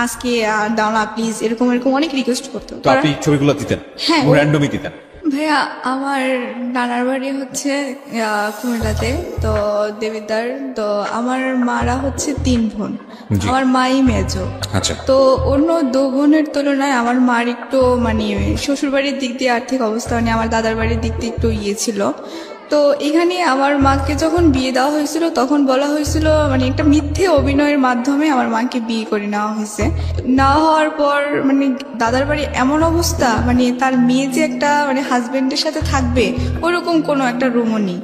আজকে দাও না প্লিজ, এরকম এরকম অনেক রিকোয়েস্ট করতো। তো আপনি ছবিগুলো দিতেন? হ্যাঁ। র্যান্ডমই দিতেন? ভাইয়া আমার নানার বাড়ি হচ্ছে কুমিল্লাতে, তো দেবিদ্বার। তো আমার মারা হচ্ছে 3 বোন, জি। আমার মাই মেজো। আচ্ছা। তো অন্য 2 বোনের তুলনায় আমার মার একটু মানে শ্বশুর বাড়ির দিক দিয়ে আর্থিক অবস্থা, মানে আমার দাদার বাড়ির দিক দিয়ে একটু ছিল। তো এখানে আমার মাকে যখন বিয়ে দেওয়া হয়েছিল তখন বলা হয়েছিল, মানে একটা মিথ্যে অভিনয়ের মাধ্যমে আমার মাকে বিয়ে করে নেওয়া হয়েছে। নেওয়া হওয়ার পর মানে দাদার বাড়ি এমন অবস্থা, মানে তার মেয়ে যে একটা মানে হাজবেন্ডের সাথে থাকবে ওরকম কোনো একটা রুমও নেই।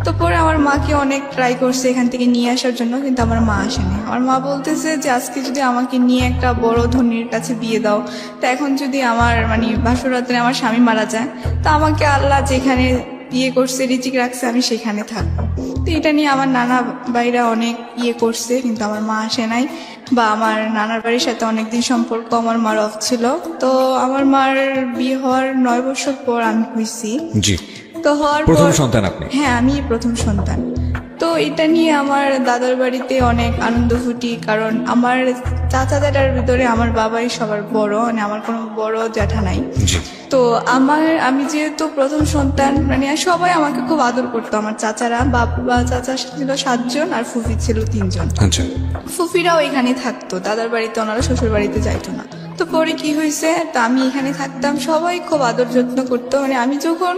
তো পরে আমার মাকে অনেক ট্রাই করছে এখান থেকে নিয়ে আসার জন্য, কিন্তু আমার মা আসেনি। আমার মা বলতেছে যে আজকে যদি আমাকে নিয়ে একটা বড় ধনীর কাছে বিয়ে দাও, তো এখন যদি আমার মানে বাসরাতে আমার স্বামী মারা যায়, তা আমাকে আল্লাহ যেখানে বিয়ে করছে রিজিক রাখছে আমি সেখানে থাকবো। তো এটা নিয়ে আমার নানা ভাইরা অনেক করছে, কিন্তু আমার মা আসে নাই। বা আমার নানার বাড়ির সাথে অনেকদিন সম্পর্ক আমার মার অফ ছিল। তো আমার মার বিয়ে হওয়ার 9 বছর পর আমি হয়েছি। জি। তো হওয়ার প্রথম পর সন্তান আপনি? হ্যাঁ, আমি প্রথম সন্তান। তো এটা নিয়ে আমার দাদার বাড়িতে অনেক আনন্দ ফুটি, কারণ আমার চাচাদের ভিতরে আমার বাবাই সবার বড়, মানে আমার কোনো বড় জ্যাঠা নাই। জি। তো আমি যেহেতু প্রথম সন্তান, মানে সবাই আমাকে খুব আদর করতো। আমার চাচারা, বাবা চাচা ছিল 7 জন আর ফুফি ছিল 3 জন। আচ্ছা। ফুফিরাও এখানে থাকতো, দাদার বাড়িতে, ওনারা শ্বশুর বাড়িতে যাইতো না। তো পরে কি হয়েছে, তা আমি এখানে থাকতাম, সবাই খুব আদর যত্ন করতো। মানে আমি যখন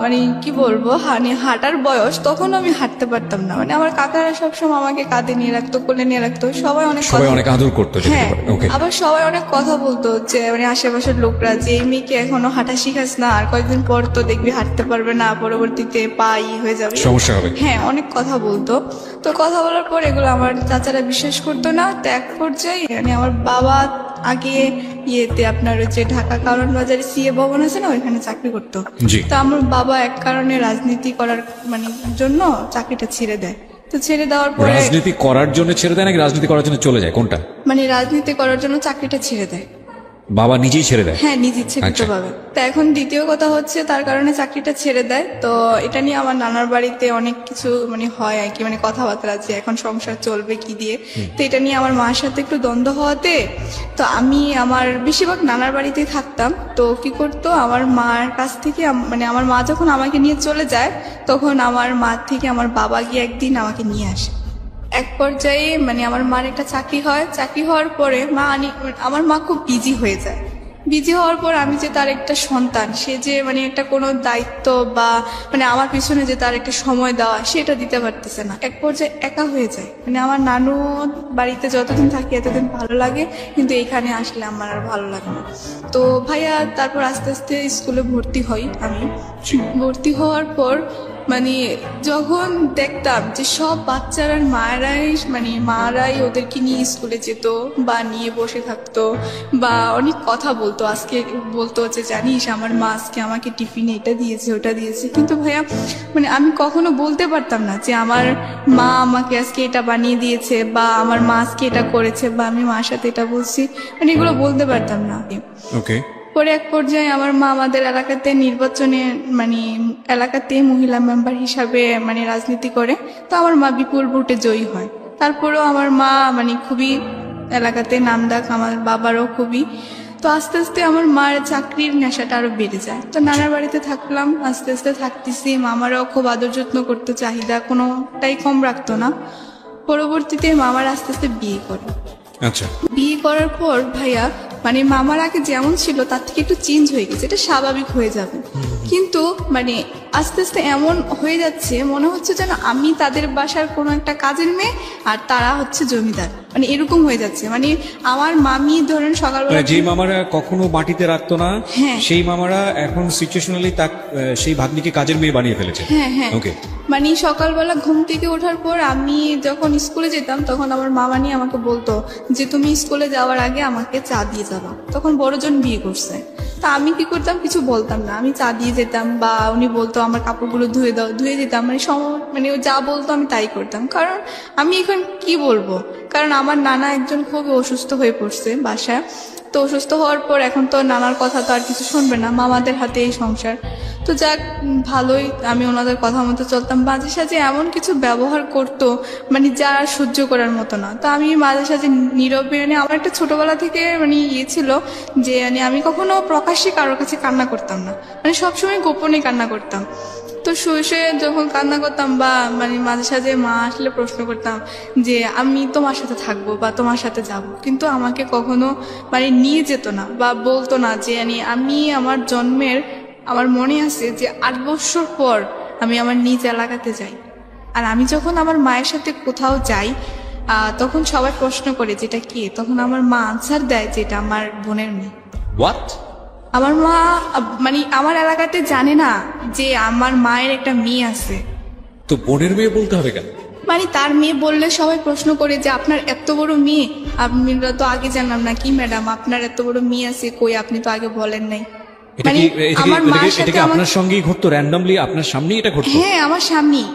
মানে কি বলবো, হাঁটার বয়স, তখন আমি হাঁটতে পারতাম না। মানে আমার কাকারা সবসময় আমাকে কাঁধে নিয়ে রাখতো, কোলে নিয়ে রাখতো, সবাই অনেক আদর করতো। হ্যাঁ, ওকে। আবার সবাই অনেক কথা বলতো যে মানে আশেপাশের লোকরা যে এই মেয়েকে এখনো হাঁটা শিখাস না, আর কয়েকদিন পর তো দেখবি হাঁটতে পারবে না, পরবর্তীতে পা হয়ে যাবে, সমস্যা হবে। হ্যাঁ, অনেক কথা বলতো। তো কথা বলার পর এগুলো আমার চাচারা বিশ্বাস করতো না। তো এক পর্যায়ে মানে আমার বাবা আগে আপনার যে ঢাকা কারণ বাজারে সিএ ভবন আছে না, ওইখানে চাকরি করতো। তো আমার বাবা এক কারণে রাজনীতি করার মানে জন্য চাকরিটা ছেড়ে দেয়। তো ছেড়ে দেওয়ার পরে রাজনীতি করার জন্য ছেড়ে দেয় নাকি রাজনীতি করার জন্য চলে যায়, কোনটা? মানে রাজনীতি করার জন্য চাকরিটা ছেড়ে দেয়। বাবা নিজেই ছেড়ে দেয়? হ্যাঁ, নিজ ইচ্ছাকৃতভাবে। তো এখন দ্বিতীয় কথা হচ্ছে তার কারণে চাকরিটা ছেড়ে দেয়। তো এটা নিয়ে আমার নানার বাড়িতে অনেক কিছু মানে হয় আর কি, মানে কথাবার্তা আছে এখন সংসার চলবে কি দিয়ে। তো এটা নিয়ে আমার মার সাথে একটু দ্বন্দ্ব হওয়াতে তো আমি আমার বেশিরভাগ নানার বাড়িতেই থাকতাম। তো কি করতো, আমার মার কাছ থেকে মানে আমার মা যখন আমাকে নিয়ে চলে যায়, তখন আমার মা থেকে আমার বাবা গিয়ে একদিন আমাকে নিয়ে আসে। এক পর্যায়ে মানে আমার মার একটা চাকরি হয়, চাকরি হওয়ার পরে আমার মা খুব বিজি হয়ে যায়। বিজি হওয়ার পর আমি যে তার একটা সন্তান, সে যে মানে একটা কোনো দায়িত্ব বা মানে আমার পিছনে যে তার একটা সময় দেওয়া, সেটা দিতে পারতেছে না। এক পর্যায়ে একা হয়ে যায়। মানে আমার নানু বাড়িতে যতদিন থাকি এতদিন ভালো লাগে, কিন্তু এখানে আসলে আমার আর ভালো লাগে না। তো ভাইয়া তারপর আস্তে আস্তে স্কুলে ভর্তি হই। আমি ভর্তি হওয়ার পর মানে যখন দেখতাম যে সব বাচ্চারা মারাই ওদেরকে নিয়ে স্কুলে যেত বা নিয়ে বসে থাকতো বা অনেক কথা বলতো। আজকে বলতো যে জানিস আমার মা আজকে আমাকে টিফিনে এটা দিয়েছে ওটা দিয়েছে, কিন্তু ভাইয়া মানে আমি কখনো বলতে পারতাম না যে আমার মা আমাকে আজকে এটা বানিয়ে দিয়েছে বা আমার মা আজকে এটা করেছে বা আমি মার সাথে এটা বলছি, মানে এগুলো বলতে পারতাম না। ওকে। পরে এক পর্যায়ে আমার মা আমাদের এলাকাতে নির্বাচনে মানে এলাকাতে মহিলা মেম্বার হিসাবে মানে রাজনীতি করে। তো আমার মা বিপুল ভোটে জয়ী হয়। তারপরেও আমার মা মানে খুবই এলাকাতে নামডাক, আমার বাবারও খুবই। তো আস্তে আস্তে আমার মার চাকরির নেশাটা আরো বেড়ে যায়। তো নানার বাড়িতে থাকলাম, আস্তে আস্তে থাকতেছি, মামারাও খুব আদর যত্ন করতো, চাহিদা কোনোটাই কম রাখতো না। পরবর্তীতে মামার আস্তে আস্তে বিয়ে করে। আচ্ছা। বিয়ে করার পর ভাইয়া মানে মামার আগে যেমন ছিল তার থেকে একটু চেঞ্জ হয়ে গেছে, এটা স্বাভাবিক হয়ে যাবে। কিন্তু মানে আস্তে আস্তে এমন হয়ে যাচ্ছে মনে হচ্ছে যেন আমি তাদের বাসার কোনো একটা কাজের মেয়ে আর তারা হচ্ছে জমিদার, মানে এরকম হয়ে যাচ্ছে। মানে আমার মামি ধরেন সকালবেলা যে মামারা কখনো মাটিতে রাখতো না, হ্যাঁ, সেই মামারা এখন সিচুয়েশনালি সেই ভাগ্নিকে কাজের মেয়ে বানিয়ে ফেলেছে। হ্যাঁ হ্যাঁ। ওকে। মানে সকালবেলা ঘুম থেকে ওঠার পর আমি যখন স্কুলে যেতাম তখন আমার মামা নিয়ে আমাকে বলতো যে তুমি স্কুলে যাওয়ার আগে আমাকে চা দিয়ে যাবা। তখন বড়জন বিয়ে করছে। তা আমি কি করতাম, কিছু বলতাম না, আমি চা দিয়ে যেতাম বা উনি বলতো আমার কাপড়গুলো ধুয়ে দাও, ধুয়ে দিতাম। মানে ও যা বলতো আমি তাই করতাম, কারণ আমি এখন কি বলবো, কারণ আমার নানা একজন খুবই অসুস্থ হয়ে পড়ছে বাসায়। তো অসুস্থ হওয়ার পর এখন তো নানার কথা তো আর কিছু শুনবে না, মামাদের হাতে এই সংসার। তো তো যাক ভালোই, আমি ওনাদের কথা মতো চলতাম। মাঝে সাঝে এমন কিছু ব্যবহার করতো মানে যা আর সহ্য করার মতো না। তো আমি মাঝে সাঝে নীরবে, মানে আমার একটা ছোটবেলা থেকে মানে ইয়ে ছিল যে মানে আমি কখনো প্রকাশ্যে কারোর কাছে কান্না করতাম না, মানে সবসময় গোপনে কান্না করতাম। তো শুয়ে শুয়ে যখন কান্না করতাম বা মানে মাঝে সাঝে মা আসলে প্রশ্ন করতাম যে আমি তোমার সাথে থাকবো বা তোমার সাথে যাব, কিন্তু আমাকে কখনো মানে নিয়ে যেত না বা বলতো না যে আমি আমার জন্মের, আমার মনে আছে যে 8 বছর পর আমি আমার নিজ এলাকাতে যাই। আর আমি যখন আমার মায়ের সাথে কোথাও যাই তখন সবাই প্রশ্ন করে যেটা কি, তখন আমার মা আনসার দেয় যে এটা আমার বোনের মেয়ে। হোয়াট? আমার মা মানে আমার এলাকাতে জানে না যে আমার মায়ের একটা মেয়ে আছে। তো বোনের মেয়ে বলতে হবে কেন? মানে তার মেয়ে বললে সবাই প্রশ্ন করে যে আপনার এত বড় মেয়ে, আমরা তো আগে জানলাম না। কি ম্যাডাম, আপনার এত বড় মেয়ে আছে, কই আপনি তো আগে বলেন নাই। এটা কি আমার মার সাথে আপনার সঙ্গেই ঘটতো? র্যান্ডমলি আপনার সামনেই এটা ঘটতো? হ্যাঁ, আমার সামনেই।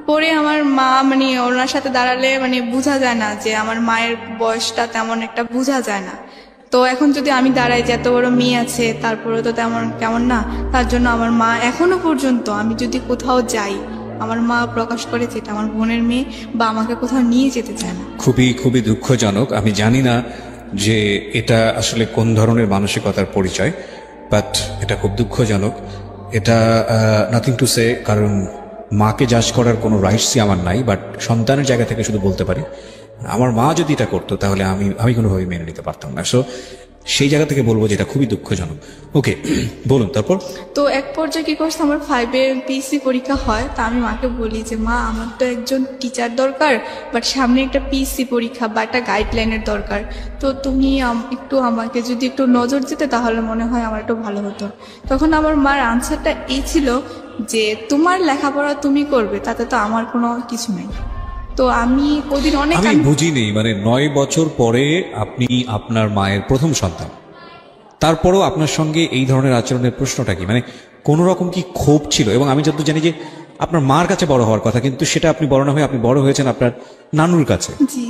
পরে আমার মা মানে ওনার সাথে দাঁড়ালে মানে বোঝা যায় না যে আমার মায়ের বয়সটা তেমন একটা বোঝা যায় না। তো এখন যদি আমি দাঁড়াই যে এত বড় মেয়ে আছে, তারপরে তো তেমন কেমন না। তার জন্য আমার মা এখনো পর্যন্ত আমি যদি কোথাও যাই, আমার মা প্রকাশ করে যে এটা আমার বোনের মেয়ে, বা আমাকে কোথাও নিয়ে যেতে চায় না। খুবই খুবই দুঃখজনক। আমি জানি না যে এটা আসলে কোন ধরনের মানসিকতার পরিচয়, বাট এটা খুব দুঃখজনক। এটা নাথিং টু সে, কারণ মাকে জাজ করার কোনো রাইটসই আমার নাই, বাট সন্তানের জায়গা থেকে শুধু বলতে পারি আমার মা যদি এটা করতো তাহলে আমি কোনোভাবে মেনে নিতে পারতাম না। সো সেই জায়গা থেকে বলবো যে এটা খুবই দুঃখজনক। ওকে, বলুন তারপর। তো এক পর্যায়ে কি করছে, আমার 5-এ পিএসসি পরীক্ষা হয়। তা আমি মাকে বলি যে মা, আমার তো একজন টিচার দরকার, বাট সামনে একটা পিএসসি পরীক্ষা বা একটা গাইডলাইনের দরকার। তো তুমি একটু আমাকে যদি একটু নজর দিতে তাহলে মনে হয় আমার একটু ভালো হতো। তখন আমার মার আনসারটা এই ছিল যে তোমার লেখাপড়া তুমি করবে, তাতে তো আমার কোনো কিছু নেই। তো আমি ওদিন অনেক আমি বুঝিনি, মানে 9 বছর পরে আপনি আপনার মায়ের প্রথম সন্তান, তারপরেও আপনার সঙ্গে এই ধরনের আচরণের প্রশ্নটা কি? মানে কোনো রকম কি ক্ষোভ ছিল? এবং আমি যত জানি যে আপনার মার কাছে বড় হওয়ার কথা, কিন্তু সেটা আপনি বড় না হয়ে আপনি বড় হয়েছেন আপনার নানুর কাছে, জি,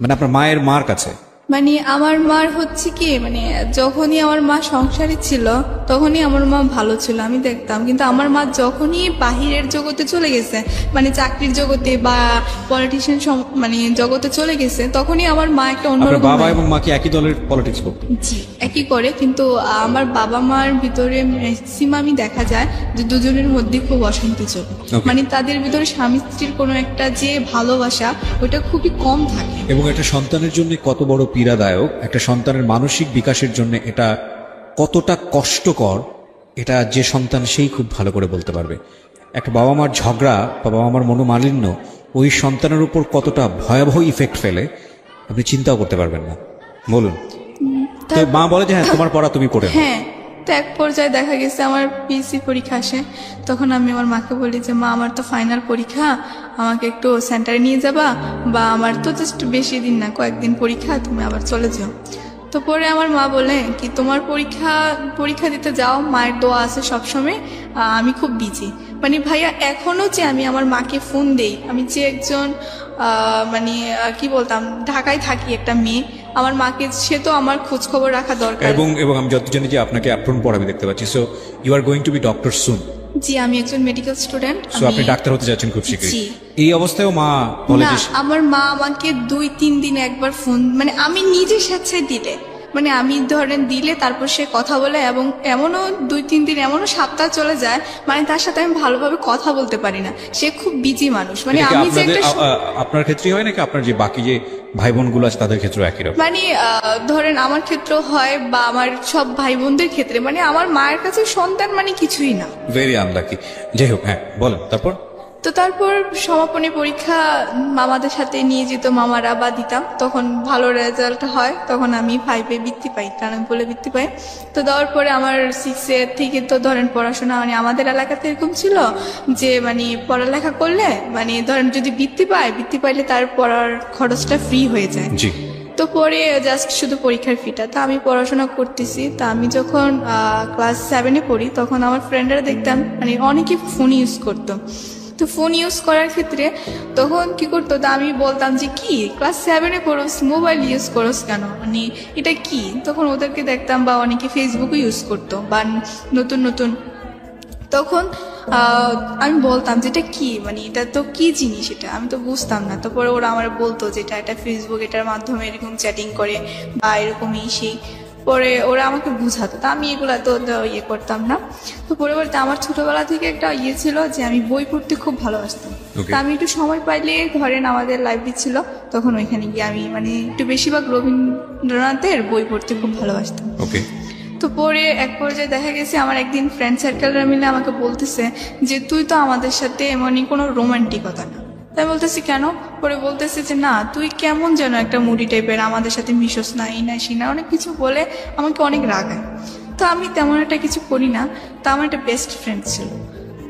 মানে আপনার মায়ের মার কাছে। মানে আমার মার হচ্ছে কি, মানে যখনই আমার মা সংসারে ছিল তখনই আমার মা ভালো ছিল, আমি দেখতাম। কিন্তু আমার মা যখনই বাহিরের জগতে চলে গেছে, মানে চাকরির জগতে বা পলিটিশিয়ান মানে জগতে চলে গেছে, তখনই আমার মা একটা আপনার অন্যরকম বাবা এবং মা কি একই দলের পলিটিক্স করতো? জি, একই করে। কিন্তু আমার বাবা মার ভিতরে ম্যাক্সিমামই দেখা যায় যে দুজনের মধ্যে খুব অশান্তি চলে। Okay. মানে তাদের ভিতরে স্বামী স্ত্রীর কোনো একটা যে ভালোবাসা, ওটা খুবই কম থাকে। এবং একটা সন্তানের জন্য কত বড় পীড়াদায়ক, একটা সন্তানের মানসিক বিকাশের জন্য এটা কতটা কষ্টকর, এটা যে সন্তান সেই খুব ভালো করে বলতে পারবে। একটা বাবা মার ঝগড়া বা বাবা মার মনোমালিন্য ওই সন্তানের উপর কতটা ভয়াবহ ইফেক্ট ফেলে আপনি চিন্তাও করতে পারবেন না। বলুন। তো মা বলে যে হ্যাঁ তোমার পড়া তুমি করে নাও। হ্যাঁ, তো এক পর্যায়ে দেখা গেছে আমার পিএসসি পরীক্ষা আসে। তখন আমি আমার মাকে বলি যে মা, আমার তো ফাইনাল পরীক্ষা, আমাকে একটু সেন্টারে নিয়ে যাবা, বা আমার তো জাস্ট বেশি দিন না, কয়েকদিন পরীক্ষা, তুমি আবার চলে যাও। তো পরে আমার মা বলে কি তোমার পরীক্ষা দিতে যাও, মায়ের দোয়া আছে সবসময়, আমি খুব বিজি। মানে ভাইয়া, এখনো যে আমি আমার মাকে ফোন দেই, আমি যে একজন মানে কি বলতাম, ঢাকায় থাকি একটা মেয়ে, আমার মাকে সে তো আমার খোঁজ খবর রাখা দরকার। এবং আমি যত জানি যে আপনাকে অ্যাপ্রন পড়াবে দেখতে পাচ্ছি। So you are going to be doctor soon. জি, আমি একজন মেডিকেল স্টুডেন্ট। সো আপনি ডাক্তার হতে যাচ্ছেন খুব শীঘ্রই। জি। এই অবস্থায়ও মা বলে না, যে আমার মা আমাকে 2-3 দিন একবার ফোন, মানে আমি নিজে স্বেচ্ছায় দিলে, মানে আমি ধরেন দিলে তারপর সে কথা বলে, এবং এমনও 2-3 দিন, এমনও সপ্তাহ চলে যায়, মানে তার সাথে আমি ভালোভাবে কথা বলতে পারি না। সে খুব বিজি মানুষ। মানে এটা কি আমি যে একটা আপনার ক্ষেত্রেই হয় নাকি আপনার যে বাকি যে ভাই বোনগুলো আছে তাদের ক্ষেত্রেও একই রকম? মানে ধরেন আমার ক্ষেত্রে হয়, বা আমার সব ভাই বোনদের ক্ষেত্রে, মানে আমার মায়ের কাছে সন্তান মানে কিছুই না। Very unlucky. যাই হোক, হ্যাঁ বলেন তারপর। তো তারপর সমাপনী পরীক্ষা মামাদের সাথে নিয়ে যেত মামারা, বা দিতাম। তখন ভালো রেজাল্ট হয়, তখন আমি 5-এ বৃত্তি পাই, টানাপোলে বৃত্তি পাই। তো দেওয়ার পরে আমার 6-এ থেকে তো ধরেন পড়াশোনা, মানে আমাদের এলাকাতে এরকম ছিল যে মানে পড়ালেখা করলে, মানে ধরেন যদি বৃত্তি পাইলে তার পড়ার খরচটা ফ্রি হয়ে যায়। জি। তো পরে জাস্ট শুধু পরীক্ষার ফিটা। তা আমি পড়াশোনা করতেছি। তা আমি যখন ক্লাস 7-এ পড়ি, তখন আমার ফ্রেন্ডরা দেখতাম মানে অনেকে ফোন ইউজ করতো। তো ফোন ইউজ করার ক্ষেত্রে তখন কি করতো, তা আমি বলতাম যে কি ক্লাস 7-এ পড়োস, মোবাইল ইউজ করোস কেন, মানে এটা কি। তখন ওদেরকে দেখতাম, বা অনেকে ফেসবুকও ইউজ করতো, বা নতুন নতুন তখন আমি বলতাম যে এটা কি, মানে এটা তো কি জিনিস, এটা আমি তো বুঝতাম না। তারপরে ওরা আমার বলতো যে এটা ফেসবুক, এটার মাধ্যমে এরকম চ্যাটিং করে বা এরকম সেই। পরে ওরা আমাকে বুঝাতো, তা আমি এগুলা তো ইয়ে করতাম না। তো পরবর্তী আমার ছোটবেলা থেকে একটা ইয়ে ছিল যে আমি বই পড়তে খুব ভালোবাসতাম। তা আমি একটু সময় পাইলে, ধরেন আমাদের লাইব্রেরি ছিল তখন, ওইখানে গিয়ে আমি মানে একটু বেশিরভাগ রবীন্দ্রনাথের বই পড়তে খুব ভালোবাসতাম। তো পরে এক পর্যায়ে দেখা গেছে আমার একদিন ফ্রেন্ড সার্কেলরা মিলে আমাকে বলতেছে যে তুই তো আমাদের সাথে মানে কোনো রোমান্টিকতা না। তাই বলতেছি কেন? পরে বলতেছে যে না, তুই কেমন যেন একটা মুডি টাইপের, আমাদের সাথে মিশোস না, এই না সেই না, অনেক কিছু বলে আমাকে অনেক রাগায়। তো আমি তেমন একটা কিছু করি না। তো আমার একটা বেস্ট ফ্রেন্ড ছিল,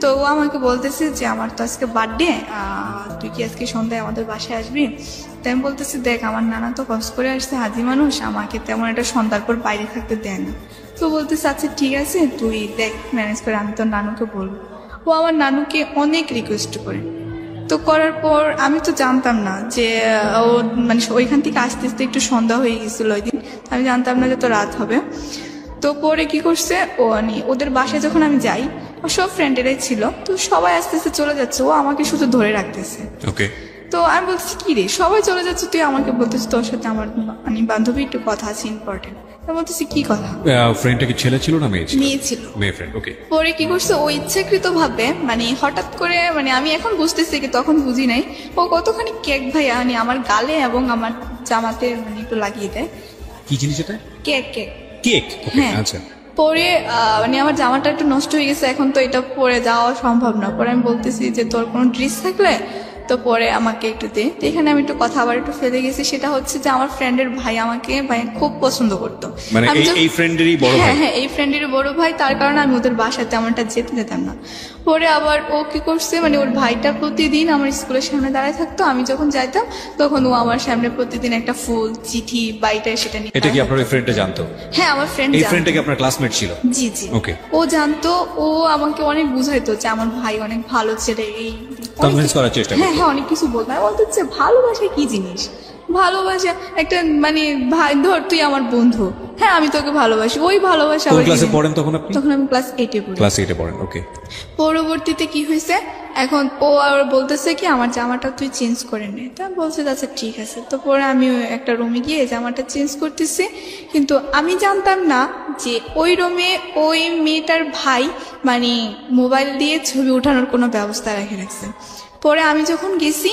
তো ও আমাকে বলতেছে যে আমার তো আজকে বার্থডে, তুই কি আজকে সন্ধ্যায় আমাদের বাসায় আসবি? তাই আমি বলতেছি দেখ, আমার নানা তো কষ্ট করে আসছে, হাজি মানুষ, আমাকে তেমন একটা সন্ধ্যার পর বাইরে থাকতে দেয় না। তো বলতেছে আচ্ছা ঠিক আছে, তুই দেখ ম্যানেজ করে, আমি তোর নানুকে বলবো। ও আমার নানুকে অনেক রিকোয়েস্ট করে। তো করার পর আমি তো জানতাম না যে ও মানে ওইখান থেকে আস্তে আস্তে একটু সন্ধ্যা হয়ে গেছিল ওই দিন, আমি জানতাম না যে তো রাত হবে। তো পরে কি করছে, ও ওদের বাসায় যখন আমি যাই, ও সব ফ্রেন্ডেরাই ছিল, তো সবাই আস্তে আস্তে চলে যাচ্ছে, ও আমাকে শুধু ধরে রাখতেছে। তো আমি বলছি কি রে, সবাই চলে যাচ্ছে, তুই আমাকে বলতেছিস তোর সাথে আমার মানে বান্ধবী একটু কথা আছে ইম্পর্টেন্ট। আমি বলতেছি কি কথা? ফ্রেন্ডটা কি ছেলে ছিল না মেয়ে ছিল? মেয়ে ছিল। মেয়ে ফ্রেন্ড, ওকে। পরে কি করছে, ও ইচ্ছাকৃত ভাবে মানে হঠাৎ করে, মানে আমি এখন বুঝতেছি কি তখন বুঝি নাই, ও কতখানি কেক ভাইয়া মানে আমার গালে এবং আমার জামাতে মানে একটু লাগিয়ে দেয়। কি জিনিস এটা? কেক। কেক, কেক, হ্যাঁ। আচ্ছা। পরে মানে আমার জামাটা একটু নষ্ট হয়ে গেছে, এখন তো এটা পরে যাওয়া সম্ভব না। পরে আমি বলতেছি যে তোর কোনো ড্রেস থাকলে তো পরে আমাকে একটু দে। তো এখানে আমি একটু কথা আবার একটু ফেলে গেছি, সেটা হচ্ছে যে আমার ফ্রেন্ডের ভাই আমাকে খুব পছন্দ করতো। মানে এই ফ্রেন্ডেরই বড় ভাই? হ্যাঁ, এই ফ্রেন্ডেরই বড় ভাই, তার কারণে আমি ওদের বাসায় তেমনটা যেতে যেতাম না। পরে আবার ও কি করছে, মানে ওর ভাইটা প্রতিদিন আমার স্কুলের সামনে দাঁড়ায় থাকতো, আমি যখন যাইতাম তখন ও আমার সামনে প্রতিদিন একটা ফুল, চিঠি, বাইটা সেটা নিয়ে। এটা কি আপনার ওই ফ্রেন্ডটা জানতো? হ্যাঁ, আমার ফ্রেন্ড। এই ফ্রেন্ডটা কি আপনার ক্লাসমেট ছিল? জি জি, ওকে। ও জানতো, ও আমাকে অনেক বুঝাইতো যে আমার ভাই অনেক ভালো ছেলে, এই কনভিন্স করার চেষ্টা করতো। হ্যাঁ, অনেক কিছু বলতো। আমি বলতে চাই ভালোবাসা কি জিনিস, ভালোবাসা একটা মানে ভাই, ধর তুই আমার বন্ধু, হ্যাঁ আমি তোকে ভালোবাসি, ওই ভালোবাসা। কোন ক্লাসে পড়েন তখন আপনি? তখন আমি ক্লাস 8-এ পড়ি। ক্লাস 8-এ পড়েন, ওকে। পরবর্তীতে কি হয়েছে, এখন ও আর বলতেছে কি আমার জামাটা তুই চেঞ্জ করে নে। তা বলছে আচ্ছা ঠিক আছে। তো পরে আমি একটা রুমে গিয়ে জামাটা চেঞ্জ করতেছি, কিন্তু আমি জানতাম না যে ওই রুমে ওই মেয়েটার ভাই মানে মোবাইল দিয়ে ছবি ওঠানোর কোনো ব্যবস্থা রেখে রাখছে। পরে আমি যখন গেছি,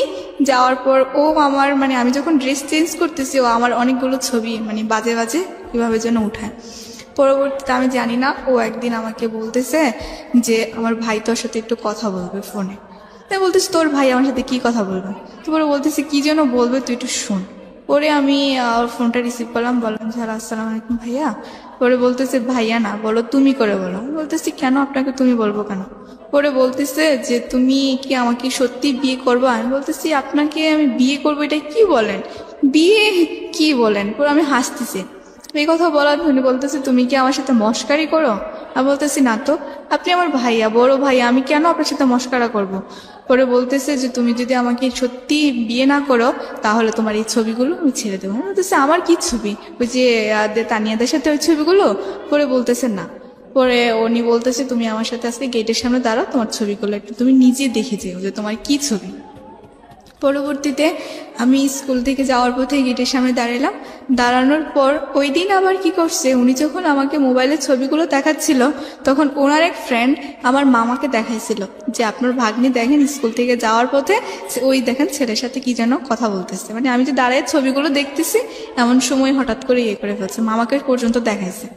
যাওয়ার পর ও আমার মানে আমি যখন ড্রেস চেঞ্জ করতেছি, ও আমার অনেকগুলো ছবি মানে বাজে বাজে কিভাবে যেন উঠায়। পরবর্তীতে আমি জানি না, ও একদিন আমাকে বলতেছে যে আমার ভাই তোর সাথে একটু কথা বলবে ফোনে। তাই বলতেছি তোর ভাই আমার সাথে কি কথা বলবে? তারপরে বলতেছি কি যেন বলবে, তুই একটু শোন। পরে আমি ওর ফোনটা রিসিভ করলাম, বললাম যে আসসালামু আলাইকুম ভাইয়া। পরে বলতেছে ভাইয়া না, বলো তুমি করে বলো। বলতেছি কেন আপনাকে তুমি বলবো কেন? পরে বলতেছে যে তুমি কি আমাকে সত্যি বিয়ে করবো? আমি বলতেছি আপনাকে আমি বিয়ে করবো এটা কি বলেন, বিয়ে কি বলেন? পরে আমি হাসতেছি। এই কথা বলার উনি বলতেছে তুমি কি আমার সাথে মস্কারি করো? আমি বলতেছি না তো, আপনি আমার ভাইয়া, বড় ভাইয়া, আমি কেন আপনার সাথে মস্কারা করব? পরে বলতেছে যে তুমি যদি আমাকে সত্যি বিয়ে না করো তাহলে তোমার এই ছবিগুলো আমি ছেড়ে দেবো। বলতেছে আমার কি ছবি? ওই যে তানিয়াদের সাথে ওই ছবিগুলো? পরে বলতেছে না। পরে উনি বলতেছে তুমি আমার সাথে আজকে গেটের সামনে দাঁড়াও, তোমার ছবিগুলো একটু তুমি নিজে দেখে যেও যে তোমার কি ছবি। পরবর্তীতে আমি স্কুল থেকে যাওয়ার পথে গেটের সামনে দাঁড়ালাম। দাঁড়ানোর পর ওই দিন আবার কি করছে, উনি যখন আমাকে মোবাইলের ছবিগুলো দেখাচ্ছিল তখন ওনার এক ফ্রেন্ড আমার মামাকে দেখাইছিল যে আপনার ভাগ্নি দেখেন স্কুল থেকে যাওয়ার পথে ওই দেখেন ছেলের সাথে কি যেন কথা বলতেছে। মানে আমি যে দাঁড়ায় ছবিগুলো দেখতেছি এমন সময় হঠাৎ করে ইয়ে করে ফেলছে, মামাকে পর্যন্ত দেখাইছে।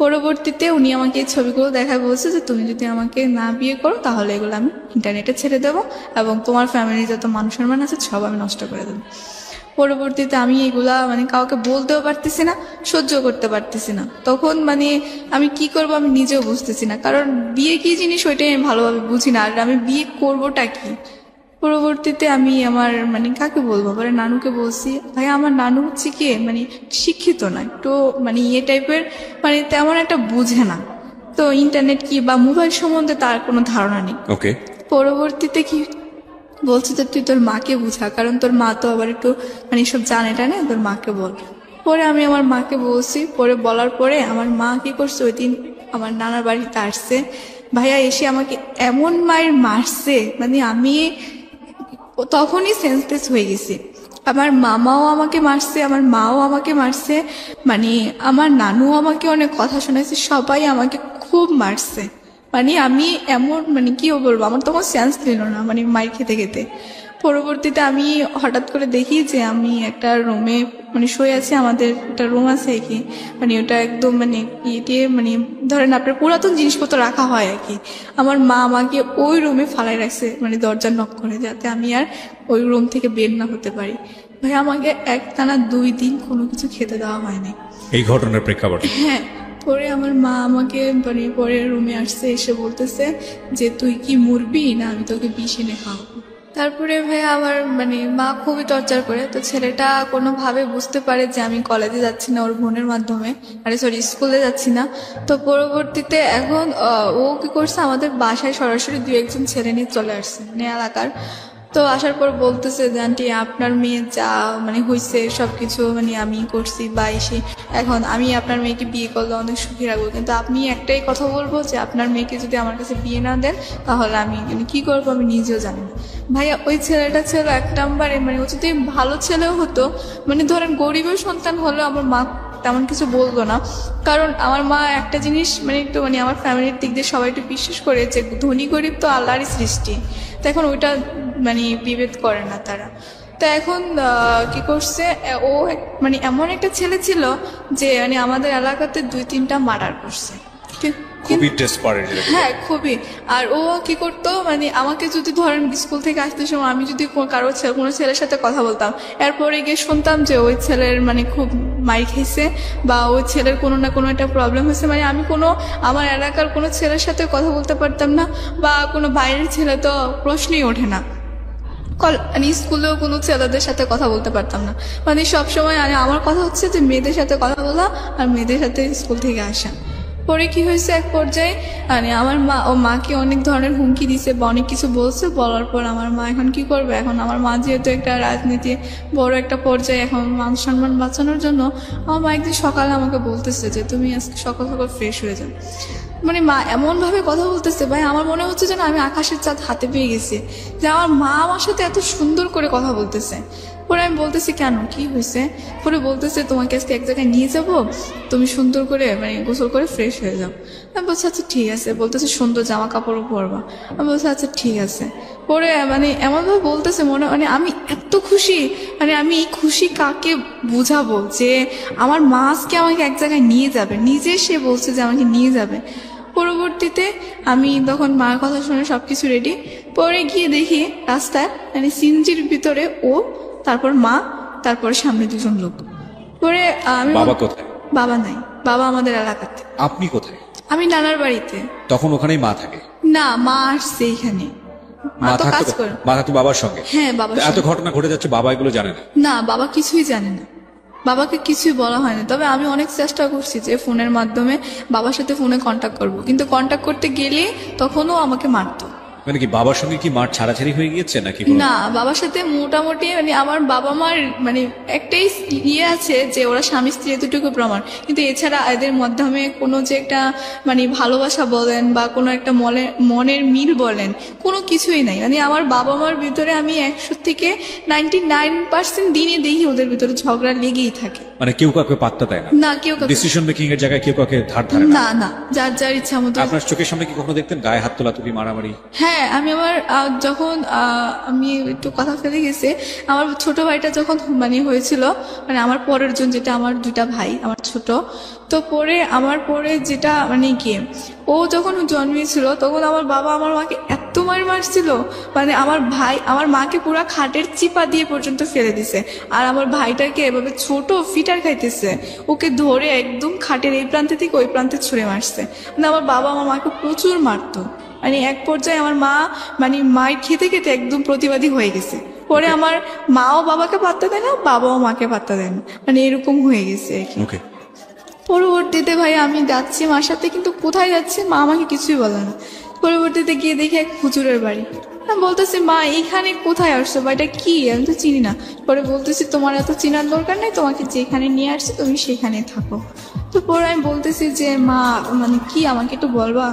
পরবর্তীতে উনি আমাকে এই ছবিগুলো দেখায় বলছে যে তুমি যদি আমাকে না বিয়ে করো তাহলে এগুলো আমি ইন্টারনেটে ছেড়ে দেবো এবং তোমার ফ্যামিলি যত মান সম্মান আছে সব আমি নষ্ট করে দেবো। পরবর্তীতে আমি এগুলা মানে কাউকে বলতেও পারতেছি না, সহ্য করতে পারতেছি না। তখন মানে আমি কি করব আমি নিজেও বুঝতেছি না, কারণ বিয়ে কি জিনিস ওইটাই আমি ভালোভাবে বুঝি না, আর আমি বিয়ে করবোটা কি। পরবর্তীতে আমি আমার মানে কাকে বলবো, পরে নানুকে বলছি, ভাই আমার নানু হচ্ছে কি মানে শিক্ষিত না, একটু মানে ইয়ে টাইপের, মানে তেমন একটা বুঝে না, তো ইন্টারনেট কি বা মোবাইল সম্বন্ধে তার কোনো ধারণা নেই। ওকে। পরবর্তীতে কি বলছে যে তুই তোর মাকে বুঝা, কারণ তোর মা তো আবার একটু মানে সব জানে টানে, তোর মাকে বল। পরে আমি আমার মাকে বলছি। পরে বলার পরে আমার মা কি করছে, ওই দিন আমার নানার বাড়িতে আসছে, ভাইয়া এসে আমাকে এমন মায়ের মারছে, মানে আমি তখনই সেন্সলেস হয়ে গেছি। আমার মামাও আমাকে মারছে, আমার মাও আমাকে মারছে, মানে আমার নানুও আমাকে অনেক কথা শোনাইছে, সবাই আমাকে খুব মারছে। মানে আমি এমন, মানে কি বলবো, আমার তখন সেন্স ছিল না, মানে মার খেতে খেতে। পরবর্তীতে আমি হঠাৎ করে দেখি যে আমি একটা রুমে মানে শুয়ে আছি, আমাদের একটা রুম আছে আর কি, মানে ওটা একদম মানে ইয়ে দিয়ে, মানে ধরেন আপনার পুরাতন জিনিসপত্র রাখা হয় আর কি। আমার মা আমাকে ওই রুমে ফালাই রাখছে, মানে দরজা নক করে, যাতে আমি আর ওই রুম থেকে বের না হতে পারি। ভাই আমাকে একটানা 2 দিন কোনো কিছু খেতে দেওয়া হয়নি। এই ঘটনার প্রেক্ষাপটে হ্যাঁ, পরে আমার মা আমাকে মানে পরে রুমে আসছে, এসে বলতেছে যে তুই কি মরবি না আমি তোকে বিষ এনে খাওয়াবো। তারপরে ভাই আমার মানে মা খুবই টর্চার করে, তো ছেলেটা কোনোভাবে বুঝতে পারে যে আমি কলেজে যাচ্ছি না ওর বোনের মাধ্যমে, আরে সরি স্কুলে যাচ্ছি না। তো পরবর্তীতে এখন ও কি করছে, আমাদের বাসায় সরাসরি 2-1 ছেলে নিয়ে চলে আসছে, মানে এলাকার। তো আসার পর বলতেছে যে আন্টি আপনার মেয়ে যা মানে হয়েছে সবকিছু মানে আমি করছি বা এসে, এখন আমি আপনার মেয়েকে বিয়ে করলে অনেক সুখী রাখবো, কিন্তু আপনি একটাই কথা বলবো যে আপনার মেয়েকে যদি আমার কাছে বিয়ে না দেন তাহলে আমি মানে কি করবো আমি নিজেও জানি না। ভাইয়া ওই ছেলেটা ছিল 1 নম্বরে, মানে ও যদি ভালো ছেলেও হতো, মানে ধরেন গরিবের সন্তান হলেও আমার মা তেমন কিছু বলতো না, কারণ আমার মা একটা জিনিস মানে একটু মানে আমার ফ্যামিলির দিক দিয়ে সবাই একটু বিশ্বাস করে যে ধনী গরিব তো আল্লাহরই সৃষ্টি, তো এখন ওইটা মানে বিভেদ করে না তারা। তো এখন কি করছে, ও মানে এমন একটা ছেলে ছিল যে মানে আমাদের এলাকাতে 2-3টা মার্ডার করছে। খুবই ডেসপারেট। হ্যাঁ খুবই। আর ও কি করতো, মানে আমাকে যদি ধরেন স্কুল থেকে আসতে সময় আমি যদি কোনো ছেলের সাথে কথা বলতাম, এরপরে গিয়ে শুনতাম যে ওই ছেলের মানে খুব মার খেয়েছে বা ওই ছেলের কোনো না কোনো একটা প্রবলেম হয়েছে, মানে আমি আমার এলাকার কোনো ছেলের সাথে কথা বলতে পারতাম না, বা কোনো বাইরের ছেলে তো প্রশ্নই ওঠে না। মানে স্কুলেও কোনো ছেলেদের সাথে কথা বলতে পারতাম না, মানে সবসময় আমার কথা হচ্ছে যে মেয়েদের সাথে কথা বলা আর মেয়েদের সাথে স্কুল থেকে আসা। পরে কি হয়েছে, এক পর্যায়ে মানে আমার মাকে অনেক ধরনের হুমকি দিছে বা অনেক কিছু বলছে, বলার পর আমার মা এখন কি করবে, এখন আমার মা যেহেতু একটা রাজনীতি বড় একটা পর্যায়ে, এখন মান সম্মান বাঁচানোর জন্য আমার মা একদিন সকালে আমাকে বলতেছে যে তুমি আজকে সকাল সকাল ফ্রেশ হয়ে যাও। মানে মা এমন ভাবে কথা বলতেছে ভাই, আমার মনে হচ্ছে যেন আমি আকাশের চাঁদ হাতে পেয়ে গেছি, যে আমার মা আমার সাথে এত সুন্দর করে কথা বলতেছে। পরে আমি বলতেছি কেন, কি হয়েছে, পরে বলতেছে তোমাকে আজকে এক জায়গায় নিয়ে যাব, তুমি সুন্দর করে মানে গোসল করে ফ্রেশ হয়ে যাও। আমি বলছি আচ্ছা ঠিক আছে, বলতেছে সুন্দর জামা কাপড়ও পরবা। আমি বলছি আচ্ছা ঠিক আছে। পরে মানে এমনভাবে বলতেছে মানে আমি এত খুশি, মানে আমি এই খুশি কাকে বুঝাবো, যে আমার মা আজকে আমাকে এক জায়গায় নিয়ে যাবে, নিজে সে বলছে যে আমাকে নিয়ে যাবে। পরবর্তীতে আমি তখন মার কথা শুনে সবকিছু রেডি, পরে গিয়ে দেখি রাস্তায় মানে সিনজির ভিতরে ও, তারপর মা, তারপর সামনে 2জন লোক। পরে আমি বাবা কোথায়? বাবা নাই, বাবা আমাদের এলাকাতে। আপনি কোথায়? আমি নানার বাড়িতে। তখন ওখানেই মা থাকে? না, মা আসছে এখানে, মা তো কাজ করে। মা থাকতো বাবার সঙ্গে? হ্যাঁ বাবার এত সঙ্গে। ঘটনা ঘটে যাচ্ছে, বাবা এগুলো জানে না? না, বাবা কিছুই জানে না, বাবাকে কিছুই বলা হয়নি। তবে আমি অনেক চেষ্টা করছি যে ফোনের মাধ্যমে বাবার সাথে ফোনে কন্ট্যাক্ট করব, কিন্তু কন্ট্যাক্ট করতে গেলে তখনও আমাকে মারতো। মানে কি বাবার সঙ্গে কি মার ছাড়াছাড়ি হয়ে গিয়েছে নাকি? না, বাবার সাথে মোটামুটি মানে আমার বাবা মার মানে একটাই ইয়ে আছে যে ওরা স্বামী স্ত্রী এতটুকু প্রমাণ, কিন্তু এছাড়া এদের মাধ্যমে কোনো যে একটা মানে ভালোবাসা বলেন বা কোনো একটা মনের মিল বলেন, কোনো কিছুই নাই। মানে আমার বাবা মার ভিতরে আমি 100 থেকে 99% দিনে দেখি ওদের ভিতরে ঝগড়া লেগেই থাকে। মানে কেউ কাউকে পাত্তা দেয় না? না, কেউ কাউকে, ডিসিশন মেকিং এর জায়গায় কেউ কাউকে ধার ধারে না? না না, যার যার ইচ্ছা মতো। আপনার চোখের সামনে কি কখনো দেখতেন গায়ে হাত তোলা তুলি মারামারি? হ্যাঁ, আমি আমার যখন আমি একটু কথা ফেলে গেছি, আমার ছোট ভাইটা যখন মানে হয়েছিল, মানে আমার পরের জন, যেটা আমার 2টা ভাই আমার ছোট, তো আমার পরে যেটা মানে কি ও যখন জন্মেছিল তখন আমার বাবা আমার মাকে এত মারছিল, মানে আমার মাকে পুরো খাটের চিপা দিয়ে পর্যন্ত ফেলে দিছে, আর আমার ভাইটাকে এভাবে ছোট ফিটার খাইতেছে, ওকে ধরে একদম খাটের এই প্রান্তে থেকে ওই প্রান্তে ছুঁড়ে মারছে। মানে আমার বাবা আমার মাকে প্রচুর মারতো, মানে এক পর্যায়ে আমার মা মানে মায়ের খেতে খেতে একদম প্রতিবাদী হয়ে গেছে। পরে আমার মাও বাবাকে পাত্তা দেয় না, বাবাও মাকে পাত্তা দেয় না, মানে এরকম হয়ে গেছে আর কি। পরবর্তীতে ভাই আমি যাচ্ছি মার সাথে, কিন্তু কোথায় যাচ্ছি মা আমাকে কিছুই বলে না। পরবর্তীতে গিয়ে দেখি এক হুজুরের বাড়ি। আমি বলতেছি মা এইখানে কোথায় আসছো বা এটা কি, আমি তো চিনি না। পরে বলতেছি তোমার এত চেনার দরকার নেই, তোমাকে যেখানে নিয়ে আসছি তুমি সেখানে থাকো। তো পরে আমি বলতেছি যে মা মানে কি আমাকে একটু বলবা?